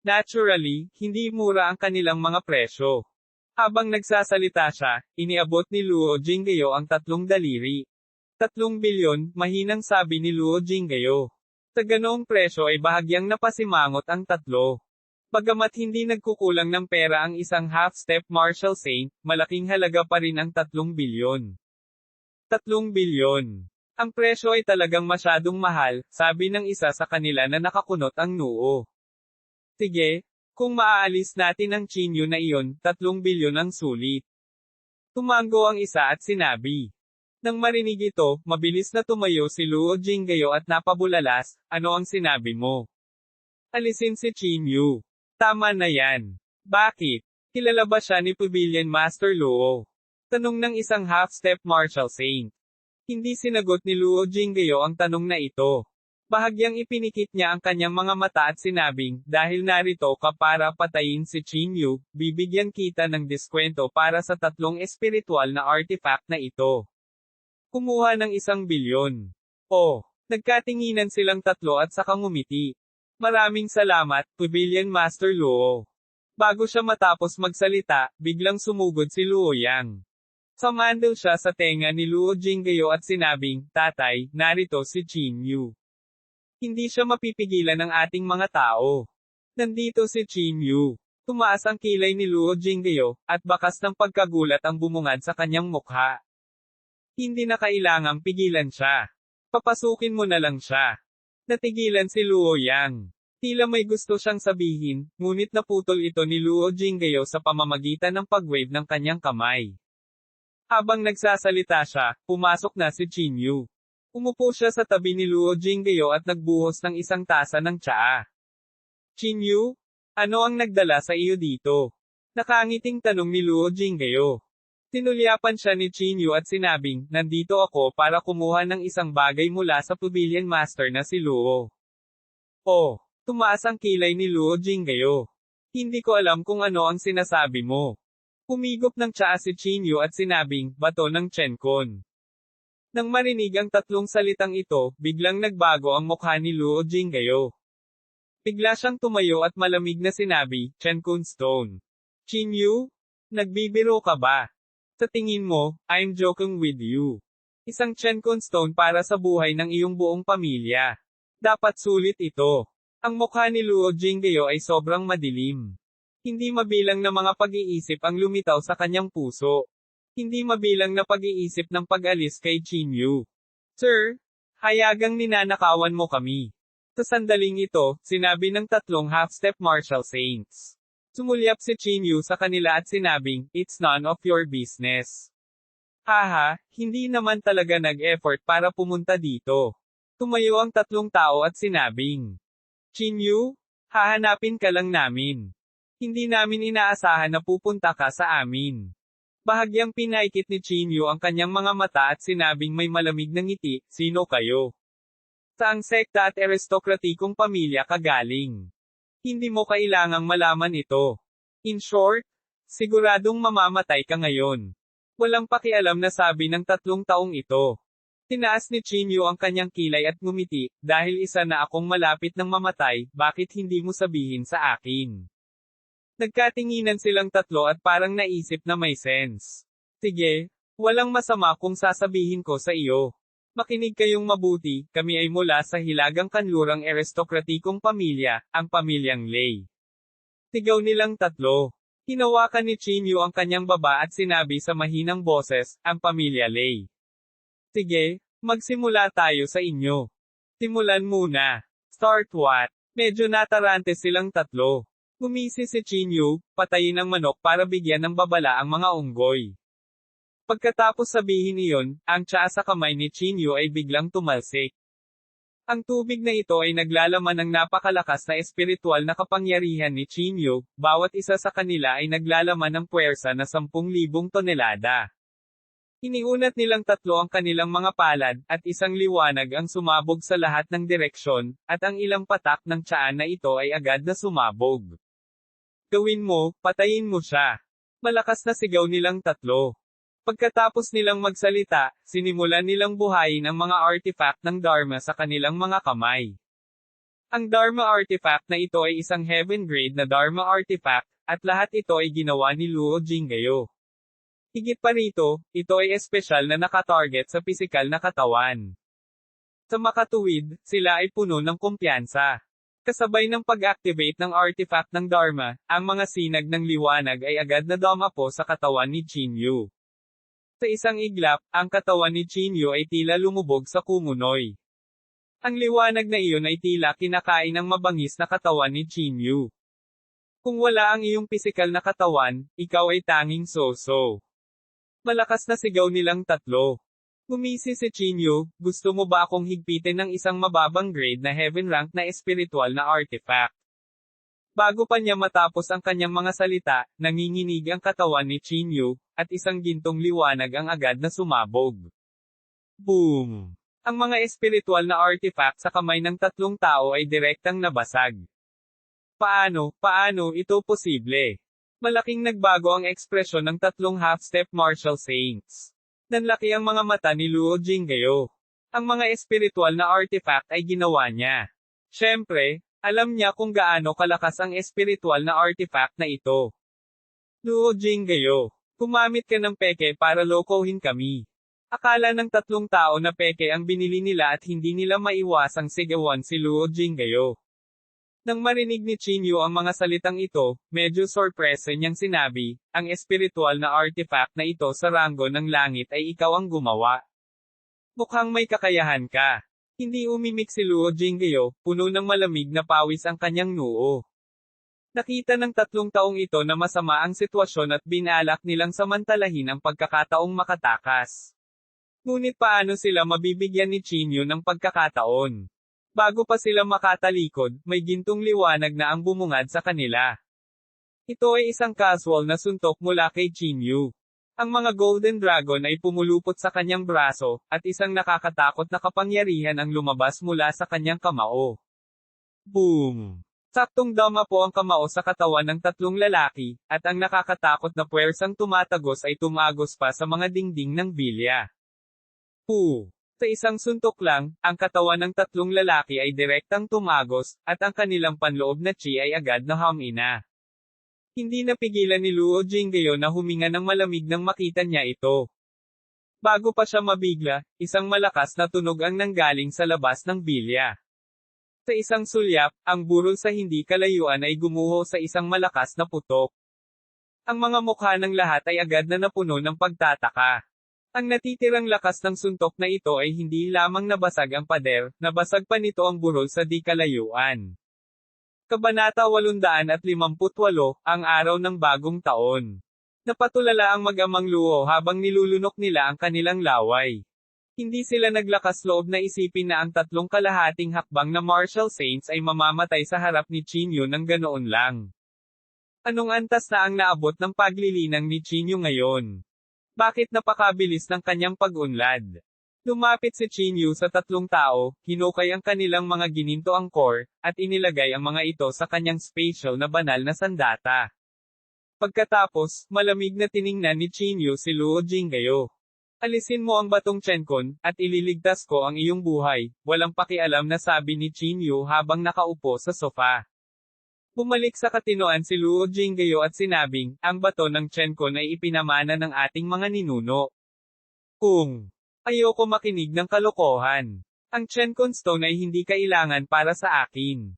Speaker 1: Naturally, hindi mura ang kanilang mga presyo. Habang nagsasalita siya, iniabot ni Luo Jinggayo ang tatlong daliri. 3 bilyon, mahinang sabi ni Luo Jinggayo. Sa ganoong presyo ay bahagyang napasimangot ang tatlo. Bagamat hindi nagkukulang ng pera ang isang half-step martial saint, malaking halaga pa rin ang 3 bilyon. 3 bilyon. Ang presyo ay talagang masyadong mahal, sabi ng isa sa kanila na nakakunot ang noo. Sige, kung maaalis natin ang Chinyu na iyon, 3 bilyon ang sulit. Tumango ang isa at sinabi. Nang marinig ito, mabilis na tumayo si Luo Jinggayo at napabulalas, ano ang sinabi mo? Alisin si Chinyu. Tama na yan. Bakit? Kilala ba siya ni Pavilion Master Luo? Tanong ng isang half-step martial saint. Hindi sinagot ni Luo Jinggayo ang tanong na ito. Bahagyang ipinikit niya ang kanyang mga mata at sinabing, dahil narito ka para patayin si Chinyu, bibigyan kita ng diskwento para sa 3 espiritual na artifact na ito. Kumuha ng 1 bilyon. Oh, nagkatinginan silang tatlo at saka ngumiti. Maraming salamat, Pavilion Master Luo. Bago siya matapos magsalita, biglang sumugod si Luo Yang. Sumandal siya sa tenga ni Luo Jinggayo at sinabing, Tatay, narito si Chinyu. Hindi siya mapipigilan ng ating mga tao. Nandito si Chinyu. Tumaas ang kilay ni Luo Jinggayo, at bakas ng pagkagulat ang bumungad sa kanyang mukha. Hindi na kailangang pigilan siya. Papasukin mo na lang siya. Natigilan si Luo Yang. Tila may gusto siyang sabihin, ngunit naputol ito ni Luo Jinggayo sa pamamagitan ng pag-wave ng kanyang kamay. Habang nagsasalita siya, pumasok na si Chinyu. Umupo siya sa tabi ni Luo Jinggayo at nagbuhos ng isang tasa ng tsaa. Chinyu? Ano ang nagdala sa iyo dito? Nakangiting tanong ni Luo Jinggayo. Tinulyapan siya ni Chinyu at sinabing, nandito ako para kumuha ng isang bagay mula sa Pavilion Master na si Luo. Oh, tumaas ang kilay ni Luo Jinggayo. Hindi ko alam kung ano ang sinasabi mo. Humigop ng tsaa si Chinyu at sinabing, bato ng Chenkon. Nang marinig ang tatlong salitang ito, biglang nagbago ang mukha ni Luo Jinggayo. Bigla siyang tumayo at malamig na sinabi, Chenkon Stone. Chinyu? Nagbibiro ka ba? Sa tingin mo, I'm joking with you. Isang Chenkon Stone para sa buhay ng iyong buong pamilya. Dapat sulit ito. Ang mukha ni Luo Jinggayo ay sobrang madilim. Hindi mabilang na mga pag-iisip ang lumitaw sa kanyang puso. Hindi mabilang na pag-iisip ng pag-alis kay Chinyu. Sir, hayagang ninanakawan mo kami. Sa sandaling ito, sinabi ng tatlong half-step martial saints. Sumulyap si Chinyu sa kanila at sinabing, it's none of your business. Haha, hindi naman talaga nag-effort para pumunta dito. Tumayo ang tatlong tao at sinabing, Chinyu, hahanapin ka lang namin. Hindi namin inaasahan na pupunta ka sa amin. Bahagyang pinaikit ni Chinyu ang kanyang mga mata at sinabing may malamig na ngiti, sino kayo? Saang sekta at aristokratikong pamilya ka galing? Hindi mo kailangang malaman ito. In short, siguradong mamamatay ka ngayon. Walang pakialam na sabi ng 3 taong ito. Tinaas ni Chinyu ang kanyang kilay at ngumiti, dahil isa na akong malapit ng mamatay, bakit hindi mo sabihin sa akin? Nagkatinginan silang tatlo at parang naisip na may sense. Sige, walang masama kung sasabihin ko sa iyo. Makinig kayong mabuti, kami ay mula sa hilagang kanlurang aristokratikong pamilya, ang pamilyang Lei. Sigaw nilang tatlo. Hinawakan ni Chinyu ang kanyang baba at sinabi sa mahinang boses, ang pamilya Lei. Sige, magsimula tayo sa inyo. Simulan muna. Start what? Medyo natarante silang tatlo. Gumisi si Chinyu, patayin ang manok para bigyan ng babala ang mga unggoy. Pagkatapos sabihin iyon, ang tsaa sa kamay ni Chinyu ay biglang tumalsik. Ang tubig na ito ay naglalaman ng napakalakas na espiritual na kapangyarihan ni Chinyu, bawat isa sa kanila ay naglalaman ng puwersa na 10,000 tonelada. Iniunat nilang tatlo ang kanilang mga palad, at isang liwanag ang sumabog sa lahat ng direksyon, at ang ilang patak ng tsaa na ito ay agad na sumabog. Gawin mo, patayin mo siya. Malakas na sigaw nilang tatlo. Pagkatapos nilang magsalita, sinimulan nilang buhayin ang mga artifact ng Dharma sa kanilang mga kamay. Ang Dharma artifact na ito ay isang heaven grade na Dharma artifact, at lahat ito ay ginawa ni Luo Jinggayo. Higit pa rito, ito ay espesyal na nakatarget sa pisikal na katawan. Sa makatuwid, sila ay puno ng kumpiyansa. Kasabay ng pag-activate ng artifact ng Dharma, ang mga sinag ng liwanag ay agad na dumapo sa katawan ni Chinyu. Sa isang iglap, ang katawan ni Chinyu ay tila lumubog sa kumunoy. Ang liwanag na iyon ay tila kinakain ng mabangis na katawan ni Chinyu. Kung wala ang iyong pisikal na katawan, ikaw ay tanging so-so. Malakas na sigaw nilang tatlo. Gumisi si Chinyu, gusto mo ba akong higpitin ng isang mababang grade na heaven rank na espiritual na artifact? Bago pa niya matapos ang kanyang mga salita, nanginginig ang katawan ni Chinyu, at isang gintong liwanag ang agad na sumabog. Boom! Ang mga espiritual na artifact sa kamay ng tatlong tao ay direktang nabasag. Paano ito posible? Malaking nagbago ang ekspresyon ng tatlong half-step martial saints. Nanlaki ang mga mata ni Luo Jinggayo. Ang mga espiritual na artifact ay ginawa niya. Siyempre, alam niya kung gaano kalakas ang espiritual na artifact na ito. Luo Jinggayo, gumamit ka ng peke para lokohin kami. Akala ng tatlong tao na peke ang binili nila at hindi nila maiwasang sigawan si Luo Jinggayo. Nang marinig ni Chinyu ang mga salitang ito, medyo sorpresa niyang sinabi, ang espiritual na artifact na ito sa ranggo ng langit ay ikaw ang gumawa. Mukhang may kakayahan ka. Hindi umimik si Luo Jinggayo, puno ng malamig na pawis ang kanyang noo. Nakita ng tatlong taong ito na masama ang sitwasyon at binalak nilang samantalahin ang pagkakataong makatakas. Ngunit paano sila mabibigyan ni Chinyu ng pagkakataon? Bago pa sila makatalikod, may gintong liwanag na ang bumungad sa kanila. Ito ay isang casual na suntok mula kay Chinyu. Ang mga Golden Dragon ay pumulupot sa kanyang braso, at isang nakakatakot na kapangyarihan ang lumabas mula sa kanyang kamao. Boom! Saktong dama po ang kamao sa katawan ng tatlong lalaki, at ang nakakatakot na puwersang tumatagos ay tumagos pa sa mga dingding ng bilya. Poo! Sa isang suntok lang, ang katawan ng tatlong lalaki ay direktang tumagos, at ang kanilang panloob na chi ay agad na hamina. Hindi napigilan ni Luo Jinggayo na huminga ng malamig nang makita niya ito. Bago pa siya mabigla, isang malakas na tunog ang nanggaling sa labas ng bilya. Sa isang sulyap, ang burol sa hindi kalayuan ay gumuho sa isang malakas na putok. Ang mga mukha ng lahat ay agad na napuno ng pagtataka. Ang natitirang lakas ng suntok na ito ay hindi lamang nabasag ang pader, nabasag pa nito ang burol sa di kalayuan. Kabanata 858, ang araw ng bagong taon. Napatulala ang mag-amang Luo habang nilulunok nila ang kanilang laway. Hindi sila naglakas loob na isipin na ang tatlong kalahating hakbang na martial saints ay mamamatay sa harap ni Chinyu ng ganoon lang. Anong antas na ang naabot ng paglilinang ni Chinyu ngayon? Bakit napakabilis ng kanyang pag-unlad? Lumapit si Chinyu sa tatlong tao, hinukay ang kanilang mga gininto angkor, at inilagay ang mga ito sa kanyang special na banal na sandata. Pagkatapos, malamig na tiningnan ni Chinyu si Luo Jinggayo. Alisin mo ang batong Chenkon, at ililigtas ko ang iyong buhay, walang pakialam na sabi ni Chinyu habang nakaupo sa sofa. Bumalik sa katinoan si Luo Jinggayo at sinabing, ang bato ng Chenkon ay ipinamana ng ating mga ninuno. Ayoko makinig ng kalokohan. Ang Chenkon Stone ay hindi kailangan para sa akin.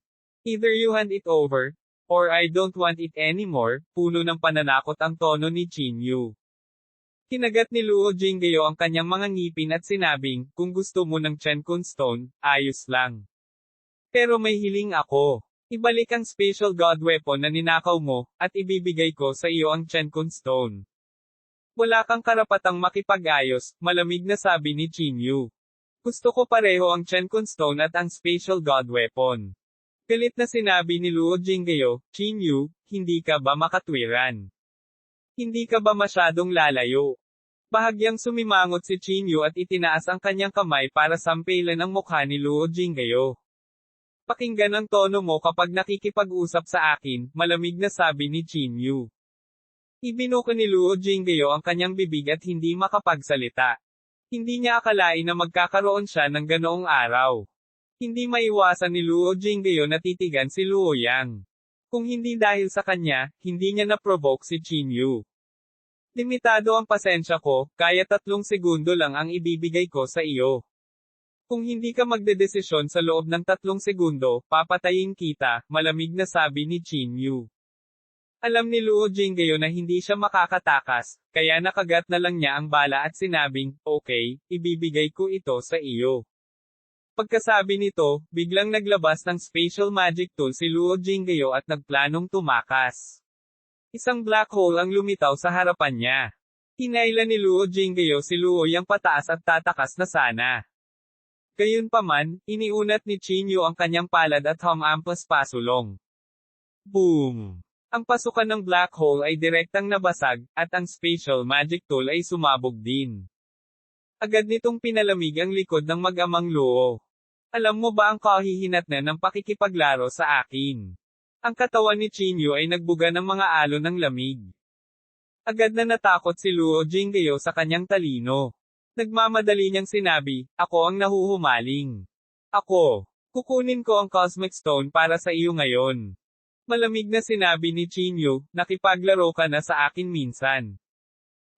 Speaker 1: Either you hand it over, or I don't want it anymore, puno ng pananakot ang tono ni Chinyu. Kinagat ni Luo Jinggayo ang kanyang mga ngipin at sinabing, kung gusto mo ng Chenkon Stone, ayos lang. Pero may hiling ako. Ibalik ang special god weapon na ninakaw mo, at ibibigay ko sa iyo ang Chenkon Stone. Wala kang karapatang makipag-ayos, malamig na sabi ni Chinyu. Gusto ko pareho ang Chenkon Stone at ang special god weapon. Galit na sinabi ni Luo Jinggayo, Chinyu, hindi ka ba makatwiran? Hindi ka ba masyadong lalayo? Bahagyang sumimangot si Chinyu at itinaas ang kanyang kamay para sampilan ang mukha ni Luo Jinggayo. Pakinggan ang tono mo kapag nakikipag-usap sa akin, malamig na sabi ni Chinyu. Ibinuka ni Luo Jingyo ang kanyang bibig at hindi makapagsalita. Hindi niya akalain na magkakaroon siya ng ganoong araw. Hindi maiwasan ni Luo Jingyo na titigan si Luo Yang. Kung hindi dahil sa kanya, hindi niya na-provoke si Qin Yu. Limitado ang pasensya ko, kaya 3 segundo lang ang ibibigay ko sa iyo. Kung hindi ka magdedesisyon sa loob ng 3 segundo, papatayin kita, malamig na sabi ni Qin Yu. Alam ni Luo Jingyo na hindi siya makakatakas, kaya nakagat na lang niya ang bala at sinabing, okay, ibibigay ko ito sa iyo. Pagkasabi nito, biglang naglabas ng special magic tool si Luo Jingyo at nagplanong tumakas. Isang black hole ang lumitaw sa harapan niya. Hinailan ni Luo Jingyo si Luo Yang pataas at tatakas na sana. Gayunpaman, iniunat ni Qin Yu ang kanyang palad at humampas pasulong. Boom! Ang pasukan ng black hole ay direktang nabasag, at ang special magic tool ay sumabog din. Agad nitong pinalamig ang likod ng mag-amang Luo. Alam mo ba ang kahihinatnan ng pakikipaglaro sa akin? Ang katawan ni Qin Yu ay nagbuga ng mga alon ng lamig. Agad na natakot si Luo Jingyo sa kanyang talino. Nagmamadali niyang sinabi, ako ang nahuhumaling. Ako. Kukunin ko ang Cosmic Stone para sa iyo ngayon. Malamig na sinabi ni Qin Yu, nakipaglaro ka na sa akin minsan.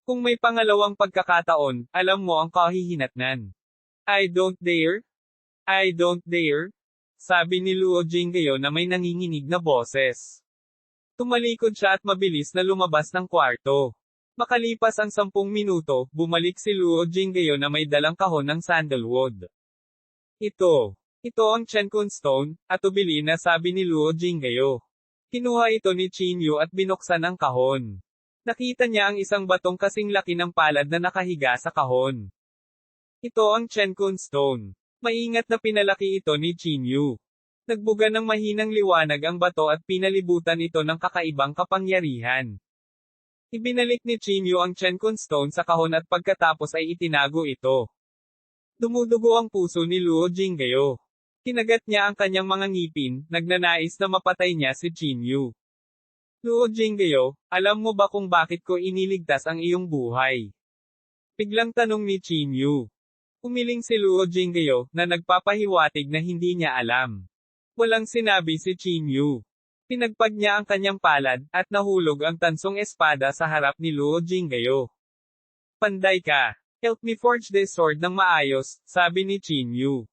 Speaker 1: Kung may pangalawang pagkakataon, alam mo ang kahihinatnan. I don't dare. I don't dare. Sabi ni Luo Jingyo na may nanginginig na boses. Tumalikod siya at mabilis na lumabas ng kwarto. Makalipas ang 10 minuto, bumalik si Luo Jingyo na may dalang kahon ng sandalwood. Ito ang Chenkun Stone, atubili na sabi ni Luo Jingyo. Kinuha ito ni Qin Yu at binuksan ang kahon. Nakita niya ang isang batong kasing laki ng palad na nakahiga sa kahon. Ito ang Chenkun Stone. Maingat na pinalaki ito ni Qin Yu. Nagbuga ng mahinang liwanag ang bato at pinalibutan ito ng kakaibang kapangyarihan. Ibinalik ni Qin Yu ang Chenkun Stone sa kahon at pagkatapos ay itinago ito. Dumudugo ang puso ni Luo Jingyo. Kinagat niya ang kanyang mga ngipin, nagnanais na mapatay niya si Qin Yu. Luo Jingyo, alam mo ba kung bakit ko iniligtas ang iyong buhay? Biglang tanong ni Qin Yu. Umiling si Luo Jingyo, na nagpapahiwatig na hindi niya alam. Walang sinabi si Qin Yu. Pinagpag niya ang kanyang palad, at nahulog ang tansong espada sa harap ni Luo Jingyo. Panday ka. Help me forge this sword ng maayos, sabi ni Qin Yu.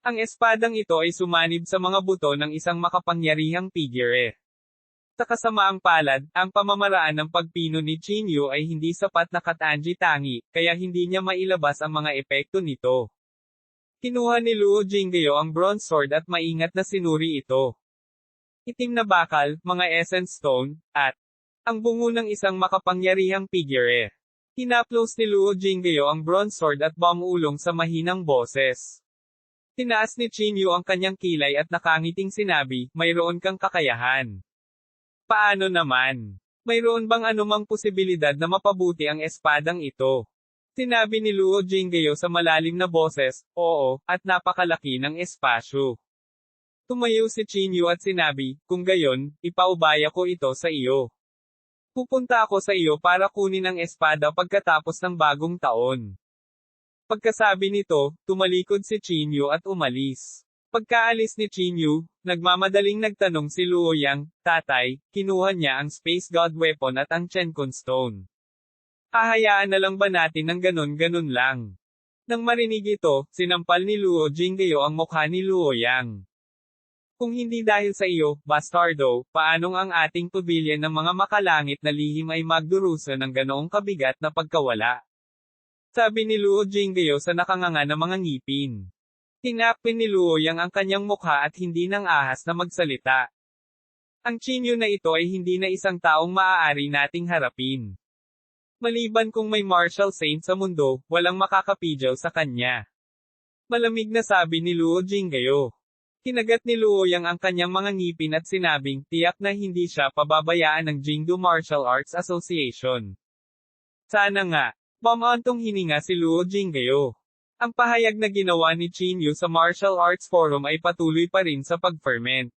Speaker 1: Ang espadang ito ay sumanib sa mga buto ng isang makapangyarihang figure. Sa kasamaang palad, ang pamamaraan ng pagpino ni Qin Yu ay hindi sapat na katangi-tangi, kaya hindi niya mailabas ang mga epekto nito. Kinuha ni Luo Jingyo ang bronze sword at maingat na sinuri ito. Itim na bakal, mga essence stone, at ang bungo ng isang makapangyarihang figure. Hinaplos ni Luo Jingyo ang bronze sword at bumulong sa mahinang boses. Tinaas ni Qin Yu ang kanyang kilay at nakangiting sinabi, mayroon kang kakayahan. Paano naman? Mayroon bang anumang posibilidad na mapabuti ang espadang ito? Sinabi ni Luo Jingyo sa malalim na boses, oo, at napakalaki ng espasyo. Tumayo si Qin Yu at sinabi, kung gayon, ipaubaya ko ito sa iyo. Pupunta ako sa iyo para kunin ang espada pagkatapos ng bagong taon. Pagkasabi nito, tumalikod si Qin Yu at umalis. Pagkaalis ni Qin Yu, nagmamadaling nagtanong si Luo Yang, tatay, kinuha niya ang Space God Weapon at ang Chenkun Stone. Hahayaan na lang ba natin ng ganun-ganun lang? Nang marinig ito, sinampal ni Luo Jingyo ang mukha ni Luo Yang. Kung hindi dahil sa iyo, bastardo, paanong ang ating pavilion ng mga makalangit na lihim ay magdurusa ng ganoong kabigat na pagkawala? Sabi ni Luo Jingyo sa nakanganga na mga ngipin. Tinapin ni Luo Yang ang kanyang mukha at hindi nang ahas na magsalita. Ang Qin Yu na ito ay hindi na isang taong maaari nating harapin. Maliban kung may martial saint sa mundo, walang makakapidyaw sa kanya. Malamig na sabi ni Luo Jingyo. Kinagat ni Luo Yang ang kanyang mga ngipin at sinabing, tiyak na hindi siya pababayaan ng Jingdo Martial Arts Association. Sana nga. Mamantong hininga si Luo Jingyo. Ang pahayag na ginawa ni Qin Yu sa Martial Arts Forum ay patuloy pa rin sa pag-ferment.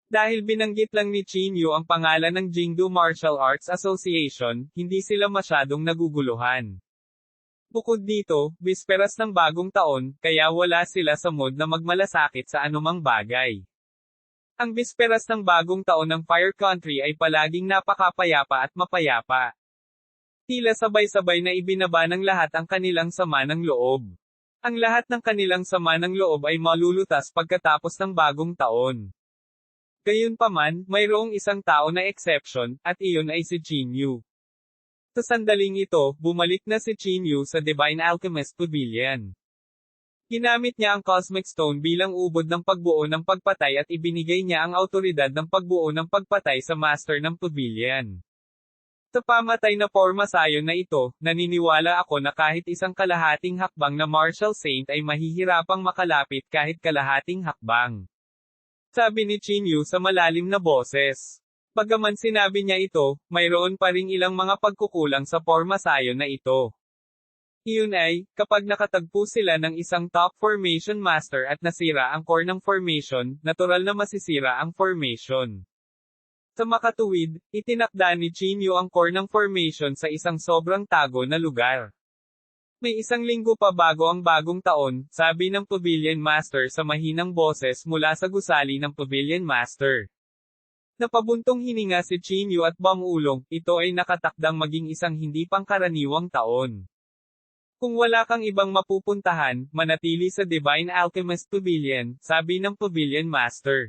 Speaker 1: Dahil binanggit lang ni Qin Yu ang pangalan ng Jingdu Martial Arts Association, hindi sila masyadong naguguluhan. Bukod dito, bisperas ng bagong taon, kaya wala sila sa mood na magmalasakit sa anumang bagay. Ang bisperas ng bagong taon ng Fire Country ay palaging napakapayapa at mapayapa. Tila sabay-sabay na ibinaba ng lahat ang kanilang sama ng loob. Ang lahat ng kanilang sama ng loob ay malulutas pagkatapos ng bagong taon. Gayunpaman, mayroong isang tao na exception, at iyon ay si Qin Yu. Sa sandaling ito, bumalik na si Qin Yu sa Divine Alchemist Pavilion. Ginamit niya ang Cosmic Stone bilang ubod ng pagbuo ng pagpatay at ibinigay niya ang autoridad ng pagbuo ng pagpatay sa Master ng Pavilion. Sa pamatay na forma sayon na ito, naniniwala ako na kahit isang kalahating hakbang na Martial Saint ay mahihirapang makalapit kahit kalahating hakbang. Sabi ni Qin Yu sa malalim na boses. Bagaman sinabi niya ito, mayroon pa ring ilang mga pagkukulang sa forma sayon na ito. Iyon ay, kapag nakatagpo sila ng isang top formation master at nasira ang core ng formation, natural na masisira ang formation. Sa makatuwid, itinakda ni Qin Yu ang core ng formation sa isang sobrang tago na lugar. May isang linggo pa bago ang bagong taon, sabi ng Pavilion Master sa mahinang boses mula sa gusali ng Pavilion Master. Napabuntong hininga si Qin Yu at bumulong, ito ay nakatakdang maging isang hindi pangkaraniwang taon. Kung wala kang ibang mapupuntahan, manatili sa Divine Alchemist Pavilion, sabi ng Pavilion Master.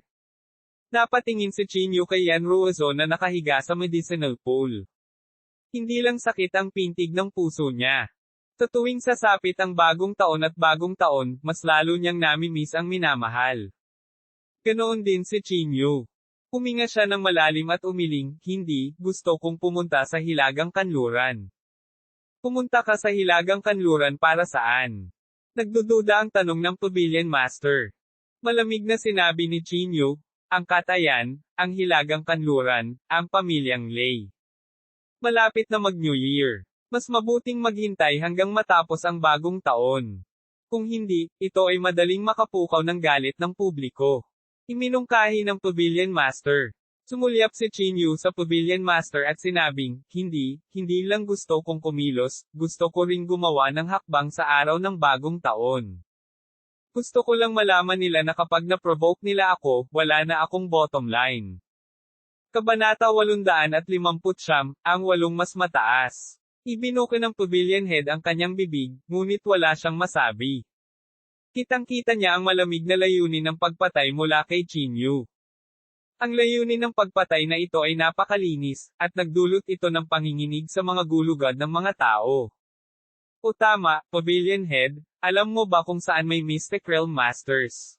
Speaker 1: Napatingin si Qin Yu kay Yan Ruozo na nakahiga sa medicinal pool. Hindi lang sakit ang pintig ng puso niya. Sa tuwing sasapit ang bagong taon, mas lalo niyang nami-miss ang minamahal. Ganoon din si Qin Yu. Huminga siya ng malalim at umiling, hindi, gusto kong pumunta sa Hilagang Kanluran. Pumunta ka sa Hilagang Kanluran para saan? Nagdududa ang tanong ng Pavilion Master. Malamig na sinabi ni Qin Yu, ang Katayan, ang Hilagang Kanluran, ang pamilyang Lei. Malapit na mag-New Year. Mas mabuting maghintay hanggang matapos ang bagong taon. Kung hindi, ito ay madaling makapukaw ng galit ng publiko. Iminungkahi ng Pavilion Master. Sumulyap si Qin Yu sa Pavilion Master at sinabing, hindi lang gusto kong kumilos, gusto ko ring gumawa ng hakbang sa araw ng bagong taon. Gusto ko lang malaman nila na kapag na-provoke nila ako, wala na akong bottom line. Kabanata 859, ang 8 mas mataas. Ibinuko ng Pavilion Head ang kanyang bibig, ngunit wala siyang masabi. Kitang-kita niya ang malamig na layunin ng pagpatay mula kay Qin Yu. Ang layunin ng pagpatay na ito ay napakalinis, at nagdulot ito ng panginginig sa mga gulugad ng mga tao. O tama, Pavilion Head, alam mo ba kung saan may Mystic Realm Masters?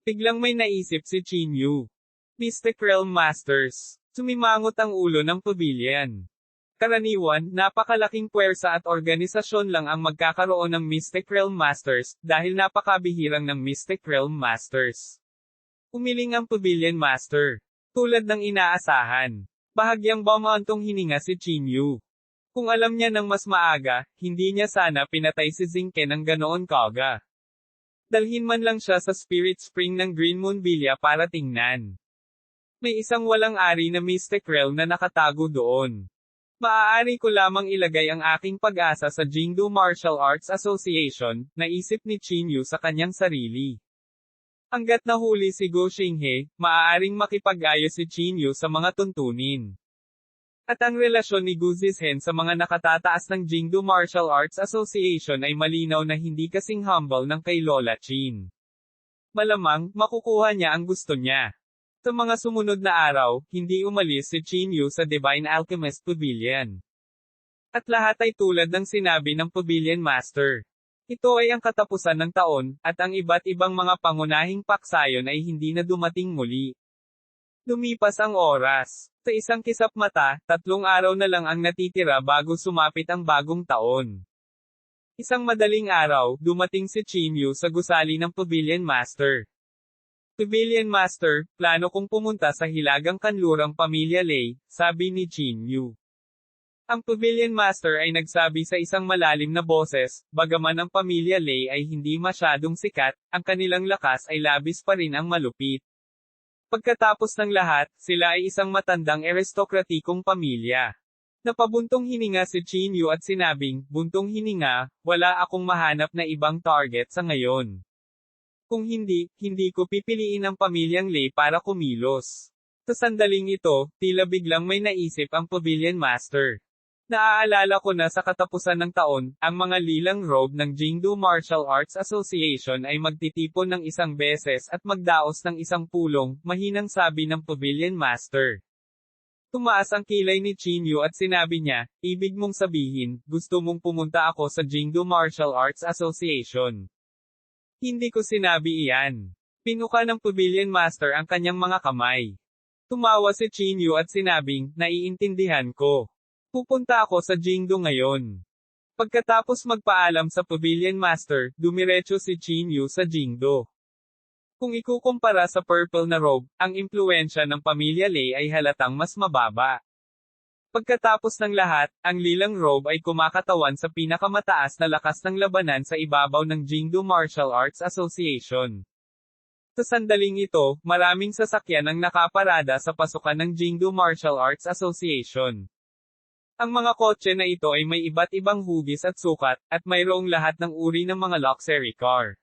Speaker 1: Biglang may naisip si Qin Yu. Mystic Realm Masters. Sumimangot ang ulo ng Pavilion. Karaniwan, napakalaking puwersa at organisasyon lang ang magkakaroon ng Mystic Realm Masters, dahil napakabihirang ng Mystic Realm Masters. Umiling ang Pavilion Master. Tulad ng inaasahan. Bahagyang bumaantong hininga si Qin Yu. Kung alam niya ng mas maaga, hindi niya sana pinatay si Zinke ng ganoon kaga. Dalhin man lang siya sa Spirit Spring ng Green Moon Villa para tingnan. May isang walang ari na Mystic Realm na nakatago doon. Maaari ko lamang ilagay ang aking pag-asa sa Jingdu Martial Arts Association, naisip ni Qin Yu sa kanyang sarili. Hanggat nahuli si Guo Xinghe, maaaring makipag-ayos si Qin Yu sa mga tuntunin. At ang relasyon ni Gu Zizhen sa mga nakatataas ng Jingdu Martial Arts Association ay malinaw na hindi kasing humble ng kay Lola Qin. Malamang, makukuha niya ang gusto niya. Sa mga sumunod na araw, hindi umalis si Qin Yu sa Divine Alchemist Pavilion. At lahat ay tulad ng sinabi ng Pavilion Master. Ito ay ang katapusan ng taon, at ang iba't ibang mga pangunahing paksayon ay hindi na dumating muli. Lumipas ang oras. Sa isang kisap mata, 3 araw na lang ang natitira bago sumapit ang bagong taon. Isang madaling araw, dumating si Qin Yu sa gusali ng Pavilion Master. Pavilion Master, plano kong pumunta sa Hilagang Kanlurang Pamilya Lei, sabi ni Qin Yu. Ang Pavilion Master ay nagsabi sa isang malalim na boses, bagaman ang Pamilya Lei ay hindi masyadong sikat, ang kanilang lakas ay labis pa rin ang malupit. Pagkatapos ng lahat, sila ay isang matandang aristokratikong pamilya. Napabuntong hininga si Chin Yu at sinabing, buntong hininga, wala akong mahanap na ibang target sa ngayon. Kung hindi, hindi ko pipiliin ang pamilyang Lei para kumilos. Sa sandaling ito, tila biglang may naisip ang Pavilion Master. Naaalala ko na sa katapusan ng taon, ang mga lilang robe ng Jingdu Martial Arts Association ay magtitipon ng isang beses at magdaos ng isang pulong, mahinang sabi ng Pavilion Master. Tumaas ang kilay ni Chin Yu at sinabi niya, ibig mong sabihin, gusto mong pumunta ako sa Jingdu Martial Arts Association. Hindi ko sinabi iyan. Pinuka ng Pavilion Master ang kanyang mga kamay. Tumawa si Chin Yu at sinabing, naiintindihan ko. Pupunta ako sa Jingdu ngayon. Pagkatapos magpaalam sa Pavilion Master, dumiretso si Chin Yu sa Jingdu. Kung ikukumpara sa purple na robe, ang impluwensya ng pamilya Lei ay halatang mas mababa. Pagkatapos ng lahat, ang lilang robe ay kumakatawan sa pinakamataas na lakas ng labanan sa ibabaw ng Jingdu Martial Arts Association. Sa sandaling ito, maraming sasakyan ang nakaparada sa pasukan ng Jingdu Martial Arts Association. Ang mga kotse na ito ay may iba't ibang hugis at sukat, at mayroong lahat ng uri ng mga luxury car.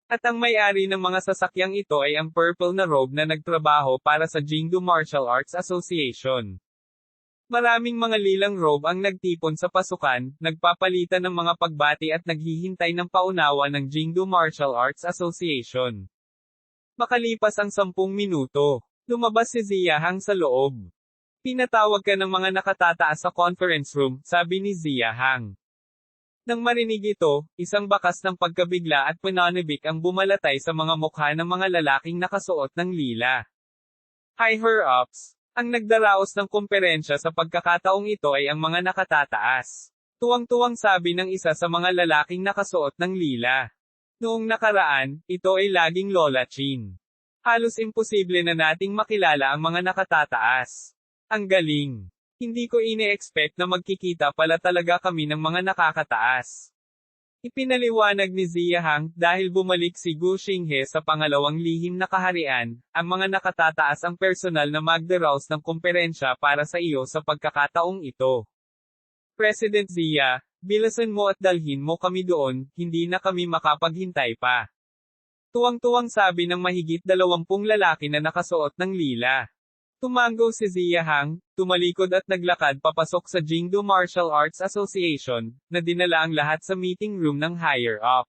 Speaker 1: At ang may-ari ng mga sasakyang ito ay ang purple na robe na nagtrabaho para sa Jingdu Martial Arts Association. Maraming mga lilang robe ang nagtipon sa pasukan, nagpapalitan ng mga pagbati at naghihintay ng paunawa ng Jingdu Martial Arts Association. Makalipas ang 10 minuto, lumabas si Ziyahang sa loob. Pinatawag ka ng mga nakatataas sa conference room, sabi ni Ziyahang. Nang marinig ito, isang bakas ng pagkabigla at pananabik ang bumalatay sa mga mukha ng mga lalaking nakasuot ng lila. Higher-ups, ang nagdaraos ng kumperensya sa pagkakataong ito ay ang mga nakatataas. Tuwang-tuwang sabi ng isa sa mga lalaking nakasuot ng lila. Noong nakaraan, ito ay laging Lola Chin. Halos imposible na nating makilala ang mga nakatataas. Ang galing. Hindi ko ine-expect na magkikita pala talaga kami ng mga nakakataas. Ipinaliwanag ni Ziyahang, dahil bumalik si Gu Xinghe sa pangalawang lihim na kaharian, ang mga nakatataas ang personal na magdaraos ng kumperensya para sa iyo sa pagkakataong ito. President Ziya, bilasan mo at dalhin mo kami doon, hindi na kami makapaghintay pa. Tuwang-tuwang sabi ng mahigit 20 lalaki na nakasuot ng lila. Tumango si Ziyahang, tumalikod at naglakad papasok sa Jingdu Martial Arts Association, na dinala ang lahat sa meeting room ng higher-up.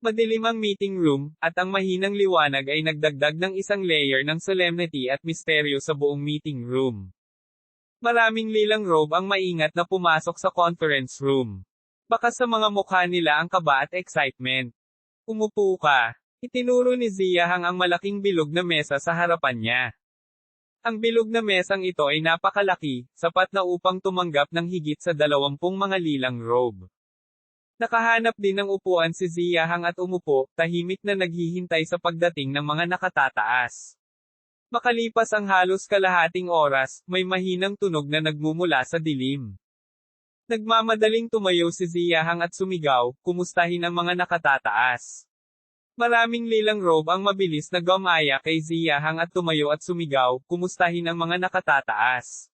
Speaker 1: Madilim ang meeting room, at ang mahinang liwanag ay nagdagdag ng isang layer ng solemnity at misteryo sa buong meeting room. Maraming lilang robe ang maingat na pumasok sa conference room. Baka sa mga mukha nila ang kaba at excitement. Umupo ka. Itinuro ni Ziyahang ang malaking bilog na mesa sa harapan niya. Ang bilog na mesang ito ay napakalaki, sapat na upang tumanggap ng higit sa 20 mga lilang robe. Nakahanap din ng upuan si Ziyahang at umupo, tahimik na naghihintay sa pagdating ng mga nakatataas. Makalipas ang halos kalahating oras, may mahinang tunog na nagmumula sa dilim. Nagmamadaling tumayo si Ziyahang at sumigaw, kumustahin ang mga nakatataas. Maraming lilang robe ang mabilis na gumaya kay Ziyahang at tumayo at sumigaw, kumustahin ang mga nakatataas.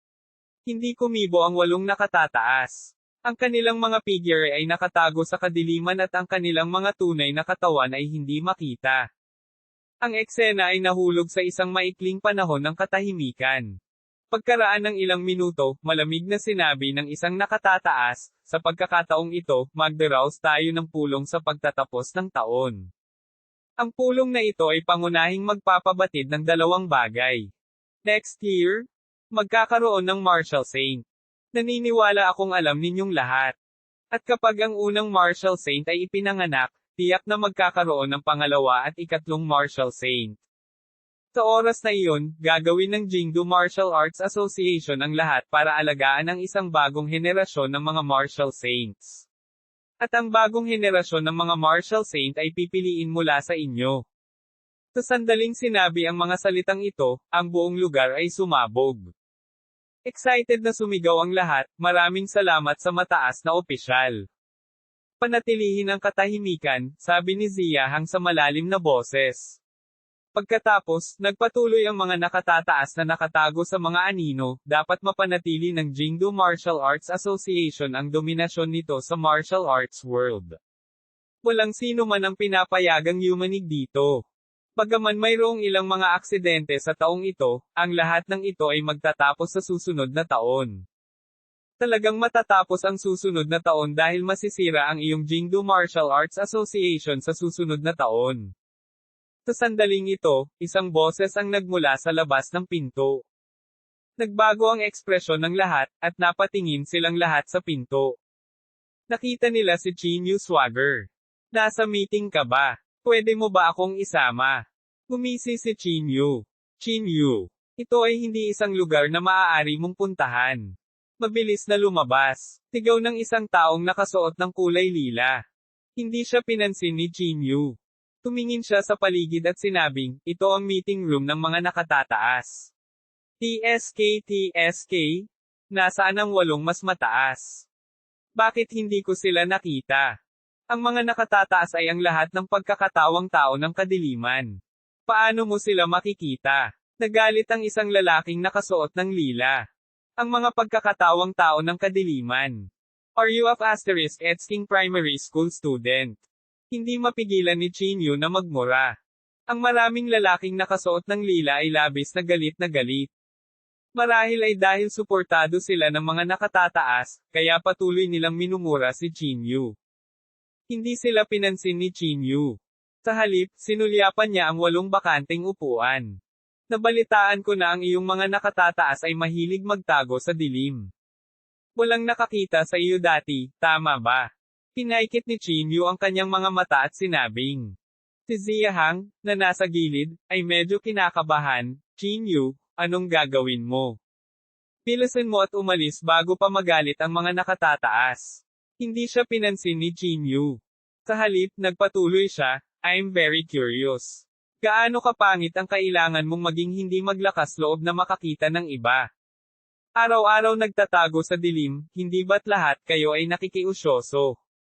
Speaker 1: Hindi kumibo ang 8 nakatataas. Ang kanilang mga figure ay nakatago sa kadiliman at ang kanilang mga tunay na katawan ay hindi makita. Ang eksena ay nahulog sa isang maikling panahon ng katahimikan. Pagkaraan ng ilang minuto, malamig na sinabi ng isang nakatataas, sa pagkakataong ito, magdaraos tayo ng pulong sa pagtatapos ng taon. Ang pulong na ito ay pangunahing magpapabatid ng 2 bagay. Next year, magkakaroon ng Martial Saint. Naniniwala akong alam ninyong lahat. At kapag ang unang Martial Saint ay ipinanganak, tiyak na magkakaroon ng pangalawa at ikatlong Martial Saint. Sa oras na iyon, gagawin ng Jingdu Martial Arts Association ang lahat para alagaan ang isang bagong henerasyon ng mga Martial Saints. At ang bagong henerasyon ng mga Martial Saint ay pipiliin mula sa inyo. Sa sandaling sinabi ang mga salitang ito, ang buong lugar ay sumabog. Excited na sumigaw ang lahat, maraming salamat sa mataas na opisyal. Panatilihin ang katahimikan, sabi ni Ziyahang sa malalim na boses. Pagkatapos, nagpatuloy ang mga nakatataas na nakatago sa mga anino, dapat mapanatili ng Jingdo Martial Arts Association ang dominasyon nito sa martial arts world. Walang sino man ang pinapayagang yumanig dito. Bagaman mayroong ilang mga aksidente sa taong ito, ang lahat ng ito ay magtatapos sa susunod na taon. Talagang matatapos ang susunod na taon dahil masisira ang iyong Jingdo Martial Arts Association sa susunod na taon. Sa sandaling ito, isang boses ang nagmula sa labas ng pinto. Nagbago ang ekspresyon ng lahat, at napatingin silang lahat sa pinto. Nakita nila si Chinyu Swagger. Nasa meeting ka ba? Pwede mo ba akong isama? Gumisi si Chinyu. Chinyu. Ito ay hindi isang lugar na maaari mong puntahan. Mabilis na lumabas. Tigaw ng isang taong nakasuot ng kulay lila. Hindi siya pinansin ni Chinyu. Tumingin siya sa paligid at sinabing, ito ang meeting room ng mga nakatataas. TSK. Nasaan ang 8 mas mataas? Bakit hindi ko sila nakita? Ang mga nakatataas ay ang lahat ng pagkakatawang tao ng kadiliman. Paano mo sila makikita? Nagalit ang isang lalaking nakasuot ng lila. Ang mga pagkakatawang tao ng kadiliman. Are you of *King primary school student? Hindi mapigilan ni Chinyu na magmura. Ang maraming lalaking nakasuot ng lila ay labis na galit. Marahil ay dahil suportado sila ng mga nakatataas, kaya patuloy nilang minumura si Chinyu. Hindi sila pinansin ni Chinyu. Sa halip, sinulyapan niya ang 8 bakanteng upuan. Nabalitaan ko na ang iyong mga nakatataas ay mahilig magtago sa dilim. Walang nakakita sa iyo dati, tama ba? Pinaikit ni Chinyu ang kanyang mga mata at sinabing. Si Ziyahang, na nasa gilid, ay medyo kinakabahan. Chinyu, anong gagawin mo? Bilisan mo at umalis bago pa magalit ang mga nakatataas. Hindi siya pinansin ni Chinyu. Sa halip, nagpatuloy siya, I'm very curious. Gaano kapangit ang kailangan mong maging hindi maglakas loob na makakita ng iba? Araw-araw nagtatago sa dilim, hindi ba't lahat kayo ay nakikiusyoso?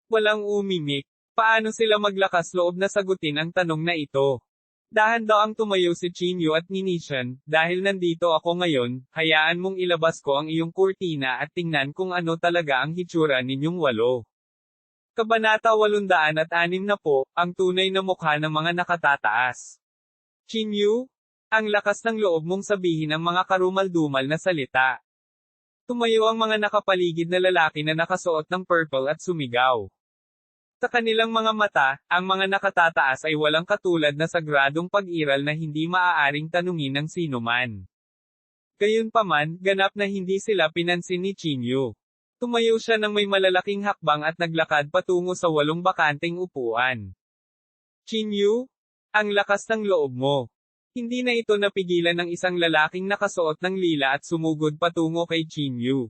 Speaker 1: Walang umimik. Paano sila maglakas loob na sagutin ang tanong na ito? Dahan daw ang tumayo si Chinyu at Ninishan, dahil nandito ako ngayon, hayaan mong ilabas ko ang iyong kurtina at tingnan kung ano talaga ang hitsura ninyong 8. Kabanata 806 na po, ang tunay na mukha ng mga nakatataas. Chinyu? Ang lakas ng loob mong sabihin ang mga karumal-dumal na salita. Tumayo ang mga nakapaligid na lalaki na nakasuot ng purple at sumigaw. Sa kanilang mga mata, ang mga nakatataas ay walang katulad na sagradong pag-iral na hindi maaaring tanungin ng sinuman. Gayunpaman, ganap na hindi sila pinansin ni Chinyu. Tumayo siya ng may malalaking hakbang at naglakad patungo sa 8 bakanteng upuan. Chinyu? Ang lakas ng loob mo. Hindi na ito napigilan ng isang lalaking nakasuot ng lila at sumugod patungo kay Chinyu.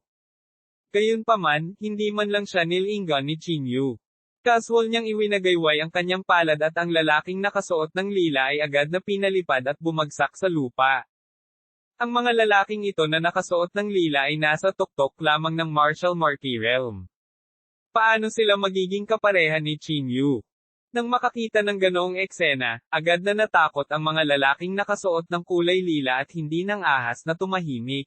Speaker 1: Gayunpaman, hindi man lang siya nilingan ni Chinyu. Casual niyang iwinagayway ang kanyang palad at ang lalaking nakasuot ng lila ay agad na pinalipad at bumagsak sa lupa. Ang mga lalaking ito na nakasuot ng lila ay nasa tuktok lamang ng martial marquee realm. Paano sila magiging kapareha ni Chinyu? Nang makakita ng ganoong eksena, agad na natakot ang mga lalaking nakasuot ng kulay lila at hindi ng ahas na tumahimik.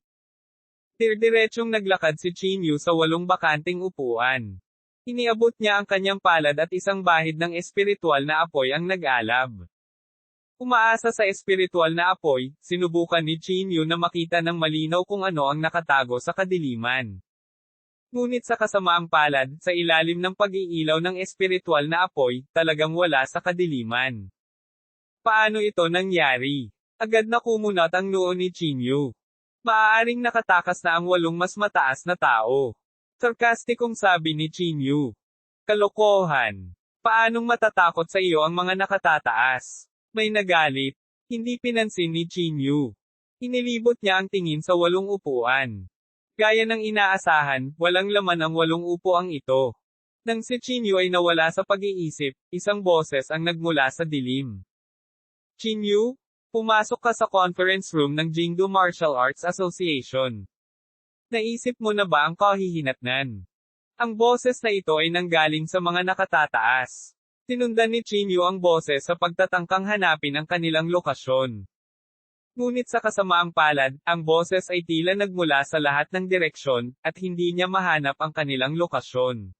Speaker 1: Dirdiretsong naglakad si Chinyu sa 8 bakanteng upuan. Iniabot niya ang kanyang palad at isang bahid ng espiritual na apoy ang nag-alab. Umaasa sa espiritual na apoy, sinubukan ni Chinyu na makita ng malinaw kung ano ang nakatago sa kadiliman. Ngunit sa kasamaang palad, sa ilalim ng pag-iilaw ng espiritual na apoy, talagang wala sa kadiliman. Paano ito nangyari? Agad na kumunat ang noo ni Chinyu. Maaaring nakatakas na ang 8 mas mataas na tao. Sarkastikong sabi ni Chinyu. Kalokohan. Paanong matatakot sa iyo ang mga nakatataas? May nagalit. Hindi pinansin ni Chinyu. Inilibot niya ang tingin sa 8 upuan. Gaya ng inaasahan, walang laman ang 8 upuang ito. Nang si Chinyu ay nawala sa pag-iisip, isang boses ang nagmula sa dilim. Chinyu, pumasok ka sa conference room ng Jingdo Martial Arts Association. Naisip mo na ba ang kahihinatnan? Ang boses na ito ay nanggaling sa mga nakatataas. Sinundan ni Chinyu ang boses sa pagtatangkang hanapin ang kanilang lokasyon. Ngunit sa kasamaang palad, ang boses ay tila nagmula sa lahat ng direksyon, at hindi niya mahanap ang kanilang lokasyon.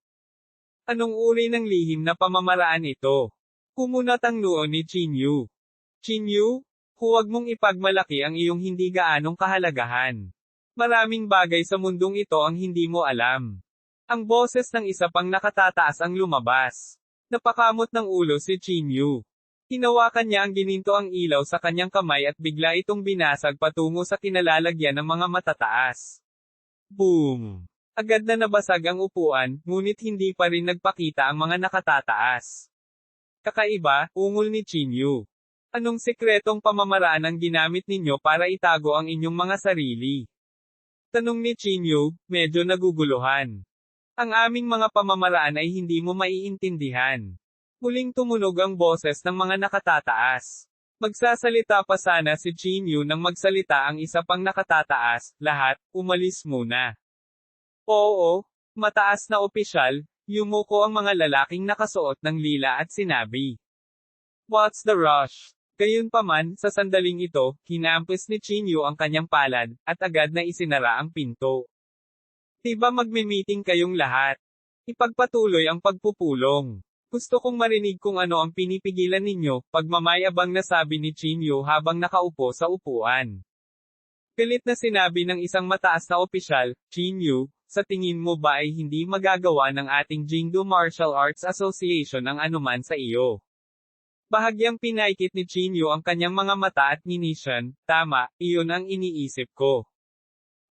Speaker 1: Anong uri ng lihim na pamamaraan ito? Kumunat ang noo ni Chinyu. Chinyu, huwag mong ipagmalaki ang iyong hindi gaanong kahalagahan. Maraming bagay sa mundong ito ang hindi mo alam. Ang boses ng isa pang nakatataas ang lumabas. Napakamot ng ulo si Chinyu. Hinawakan niya ang gininto ang ilaw sa kanyang kamay at bigla itong binasag patungo sa kinalalagyan ng mga matataas. Boom! Agad na nabasag ang upuan, ngunit hindi pa rin nagpakita ang mga nakatataas. Kakaiba, ungol ni Chinyu. Anong sekretong pamamaraan ang ginamit ninyo para itago ang inyong mga sarili? Tanong ni Chinyu, medyo naguguluhan. Ang aming mga pamamaraan ay hindi mo maiintindihan. Muling tumunog ang boses ng mga nakatataas. Magsasalita pa sana si Chinyu nang magsalita ang isa pang nakatataas, lahat, umalis muna. Oo, mataas na opisyal, yumuko ang mga lalaking nakasuot ng lila at sinabi. What's the rush? Gayunpaman, sa sandaling ito, hinampis ni Chinyu ang kanyang palad, at agad na isinara ang pinto. Diba magme-meeting kayong lahat? Ipagpatuloy ang pagpupulong. Gusto kong marinig kung ano ang pinipigilan ninyo, pagmamayabang na sabi ni Chinyu habang nakaupo sa upuan. Galit na sinabi ng isang mataas na opisyal, Chinyu, sa tingin mo ba ay hindi magagawa ng ating Jingdo Martial Arts Association ang anuman sa iyo? Bahagyang pinaikit ni Chinyu ang kanyang mga mata at nginisyan, tama, iyon ang iniisip ko.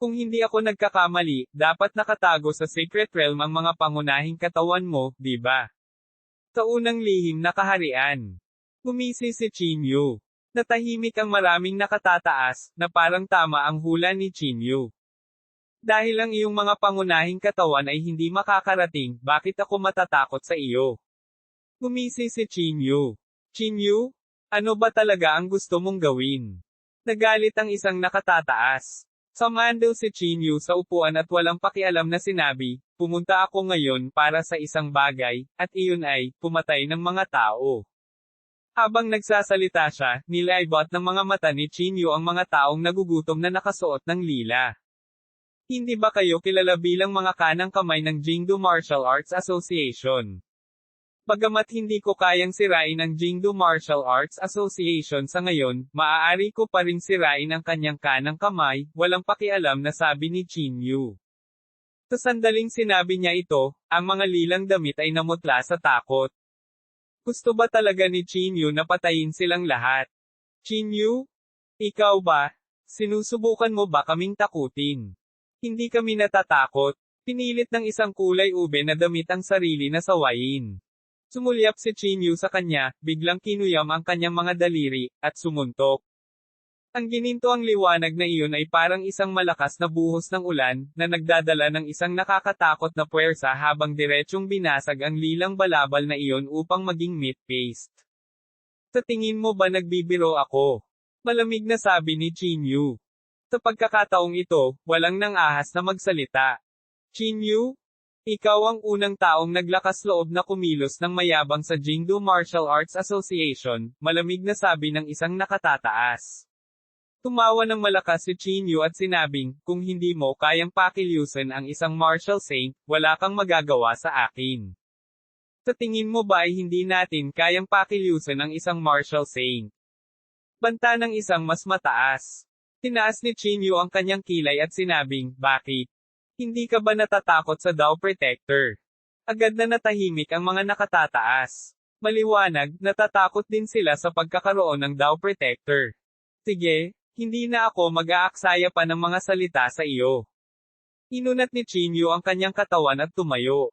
Speaker 1: Kung hindi ako nagkakamali, dapat nakatago sa Secret Realm ang mga pangunahing katawan mo, di ba? Sa unang lihim na kaharian. Umisi si Chinyu. Natahimik ang maraming nakatataas, na parang tama ang hula ni Chinyu. Dahil ang iyong mga pangunahing katawan ay hindi makakarating, bakit ako matatakot sa iyo? Umisi si Chinyu. Chinyu? Ano ba talaga ang gusto mong gawin? Nagalit ang isang nakatataas. Sumandal si Chinyu sa upuan at walang pakialam na sinabi, pumunta ako ngayon para sa isang bagay, at iyon ay, pumatay ng mga tao. Habang nagsasalita siya, nilaybot ng mga mata ni Chinyu ang mga taong nagugutom na nakasuot ng lila. Hindi ba kayo kilala bilang mga kanang kamay ng Jingdo Martial Arts Association? Bagamat hindi ko kayang sirain ang Jingdo Martial Arts Association sa ngayon, maaari ko pa ring sirain ang kanyang kanang kamay, walang pakialam na sabi ni Chinyu. Sa sandaling sinabi niya ito, ang mga lilang damit ay namutla sa takot. Gusto ba talaga ni Chinyu na patayin silang lahat? Chinyu? Ikaw ba? Sinusubukan mo ba kaming takutin? Hindi kami natatakot. Pinilit ng isang kulay ube na damit ang sarili na sawayin. Sumulyap si Chinyu sa kanya, biglang kinuyam ang kanyang mga daliri, at sumuntok. Ang gininto ang liwanag na iyon ay parang isang malakas na buhos ng ulan, na nagdadala ng isang nakakatakot na puwersa habang diretsyong binasag ang lilang balabal na iyon upang maging meat paste. Sa tingin mo ba nagbibiro ako? Malamig na sabi ni Chinyu. Sa pagkakataong ito, walang nang ahas na magsalita. Chinyu? Ikaw ang unang taong naglakas loob na kumilos ng mayabang sa Jingdo Martial Arts Association, malamig na sabi ng isang nakatataas. Tumawa ng malakas si Chinyu at sinabing, kung hindi mo kayang pakilusin ang isang martial saint, wala kang magagawa sa akin. Sa tingin mo ba ay hindi natin kayang pakilusin ang isang martial saint? Banta ng isang mas mataas. Tinaas ni Chinyu ang kanyang kilay at sinabing, bakit? Hindi ka ba natatakot sa Dao Protector? Agad na natahimik ang mga nakatataas. Maliwanag, natatakot din sila sa pagkakaroon ng Dao Protector. Sige, hindi na ako mag-aaksaya pa ng mga salita sa iyo. Inunat ni Chinyu ang kanyang katawan at tumayo.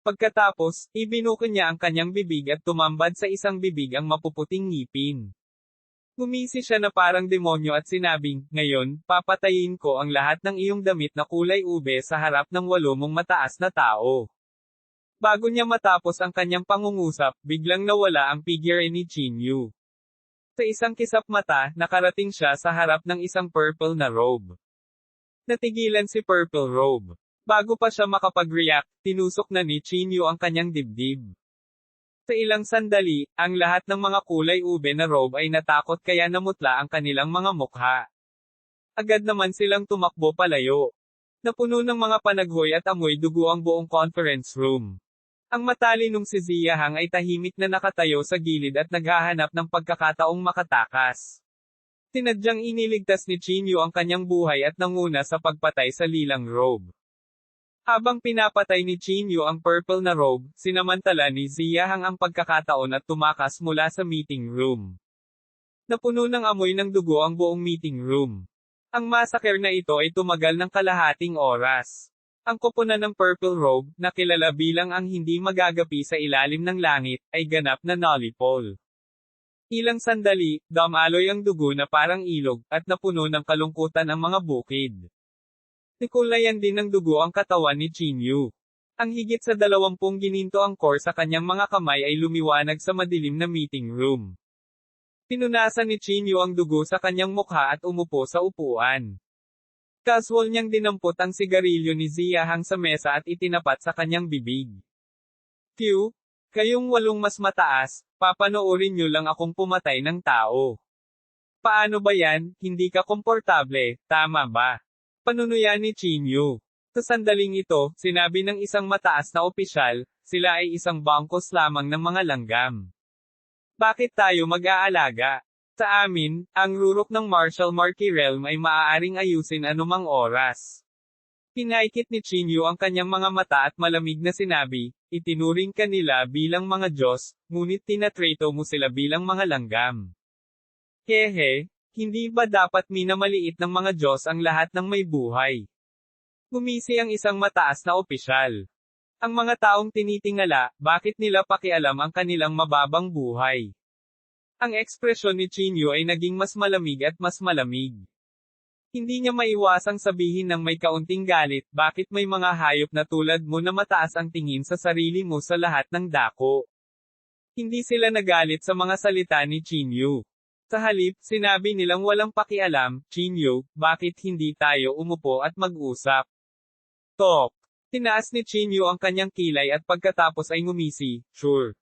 Speaker 1: Pagkatapos, ibinuko niya ang kanyang bibig at tumambad sa isang bibig ang mapuputing ngipin. Gumisi siya na parang demonyo at sinabing, ngayon, papatayin ko ang lahat ng iyong damit na kulay ube sa harap ng 8 mong mataas na tao. Bago niya matapos ang kanyang pangungusap, biglang nawala ang figure ni Chinyu. Sa isang kisap mata, nakarating siya sa harap ng isang purple na robe. Natigilan si Purple Robe. Bago pa siya makapag-react, tinusok na ni Chinyu ang kanyang dibdib. Sa ilang sandali, ang lahat ng mga kulay ube na robe ay natakot kaya namutla ang kanilang mga mukha. Agad naman silang tumakbo palayo. Napuno ng mga panaghoy at amoy dugo ang buong conference room. Ang matalinong si Zia Hang ay tahimik na nakatayo sa gilid at naghahanap ng pagkakataong makatakas. Tinadyang iniligtas ni Chinyu ang kanyang buhay at nanguna sa pagpatay sa lilang robe. Habang pinapatay ni Chinyu ang purple na robe, sinamantala ni Zia Hang ang pagkakataon at tumakas mula sa meeting room. Napuno ng amoy ng dugo ang buong meeting room. Ang massacre na ito ay tumagal ng kalahating oras. Ang koponan ng purple robe, na kilala bilang ang hindi magagapi sa ilalim ng langit, ay ganap na nullipol. Ilang sandali, damaloy ang dugo na parang ilog, at napuno ng kalungkutan ang mga bukid. Nikulayan din ng dugo ang katawan ni Chinyu. Ang higit sa 20 gininto ang core sa kanyang mga kamay ay lumiwanag sa madilim na meeting room. Pinunasan ni Chinyu ang dugo sa kanyang mukha at umupo sa upuan. Casual niyang dinampot ang sigarilyo ni Zia Hang sa mesa at itinapat sa kanyang bibig. Q, kayong 8 mas mataas, papanoorin niyo lang akong pumatay ng tao. Paano ba yan, hindi ka komportable, tama ba? Panunuya ni Chinyu. Sa sandaling ito, sinabi ng isang mataas na opisyal, sila ay isang bangkos lamang ng mga langgam. Bakit tayo mag-aalaga? Sa amin, ang rurok ng Martial Marquee Realm ay maaaring ayusin anumang oras. Pinaikit ni Chinyu ang kanyang mga mata at malamig na sinabi, itinuring ka nila bilang mga Diyos, ngunit tinatrato mo sila bilang mga langgam. Hehe. Hindi ba dapat minamaliit ng mga Diyos ang lahat ng may buhay? Gumisi ang isang mataas na opisyal. Ang mga taong tinitingala, bakit nila pakialam ang kanilang mababang buhay? Ang ekspresyon ni Chinyu ay naging mas malamig at mas malamig. Hindi niya maiwasang sabihin ng may kaunting galit, bakit may mga hayop na tulad mo na mataas ang tingin sa sarili mo sa lahat ng dako? Hindi sila nagalit sa mga salita ni Chinyu. Sa halip, sinabi nilang walang pakialam, Chinyu, bakit hindi tayo umupo at mag-usap? Talk. Tinaas ni Chinyu ang kanyang kilay at pagkatapos ay ngumisi, sure.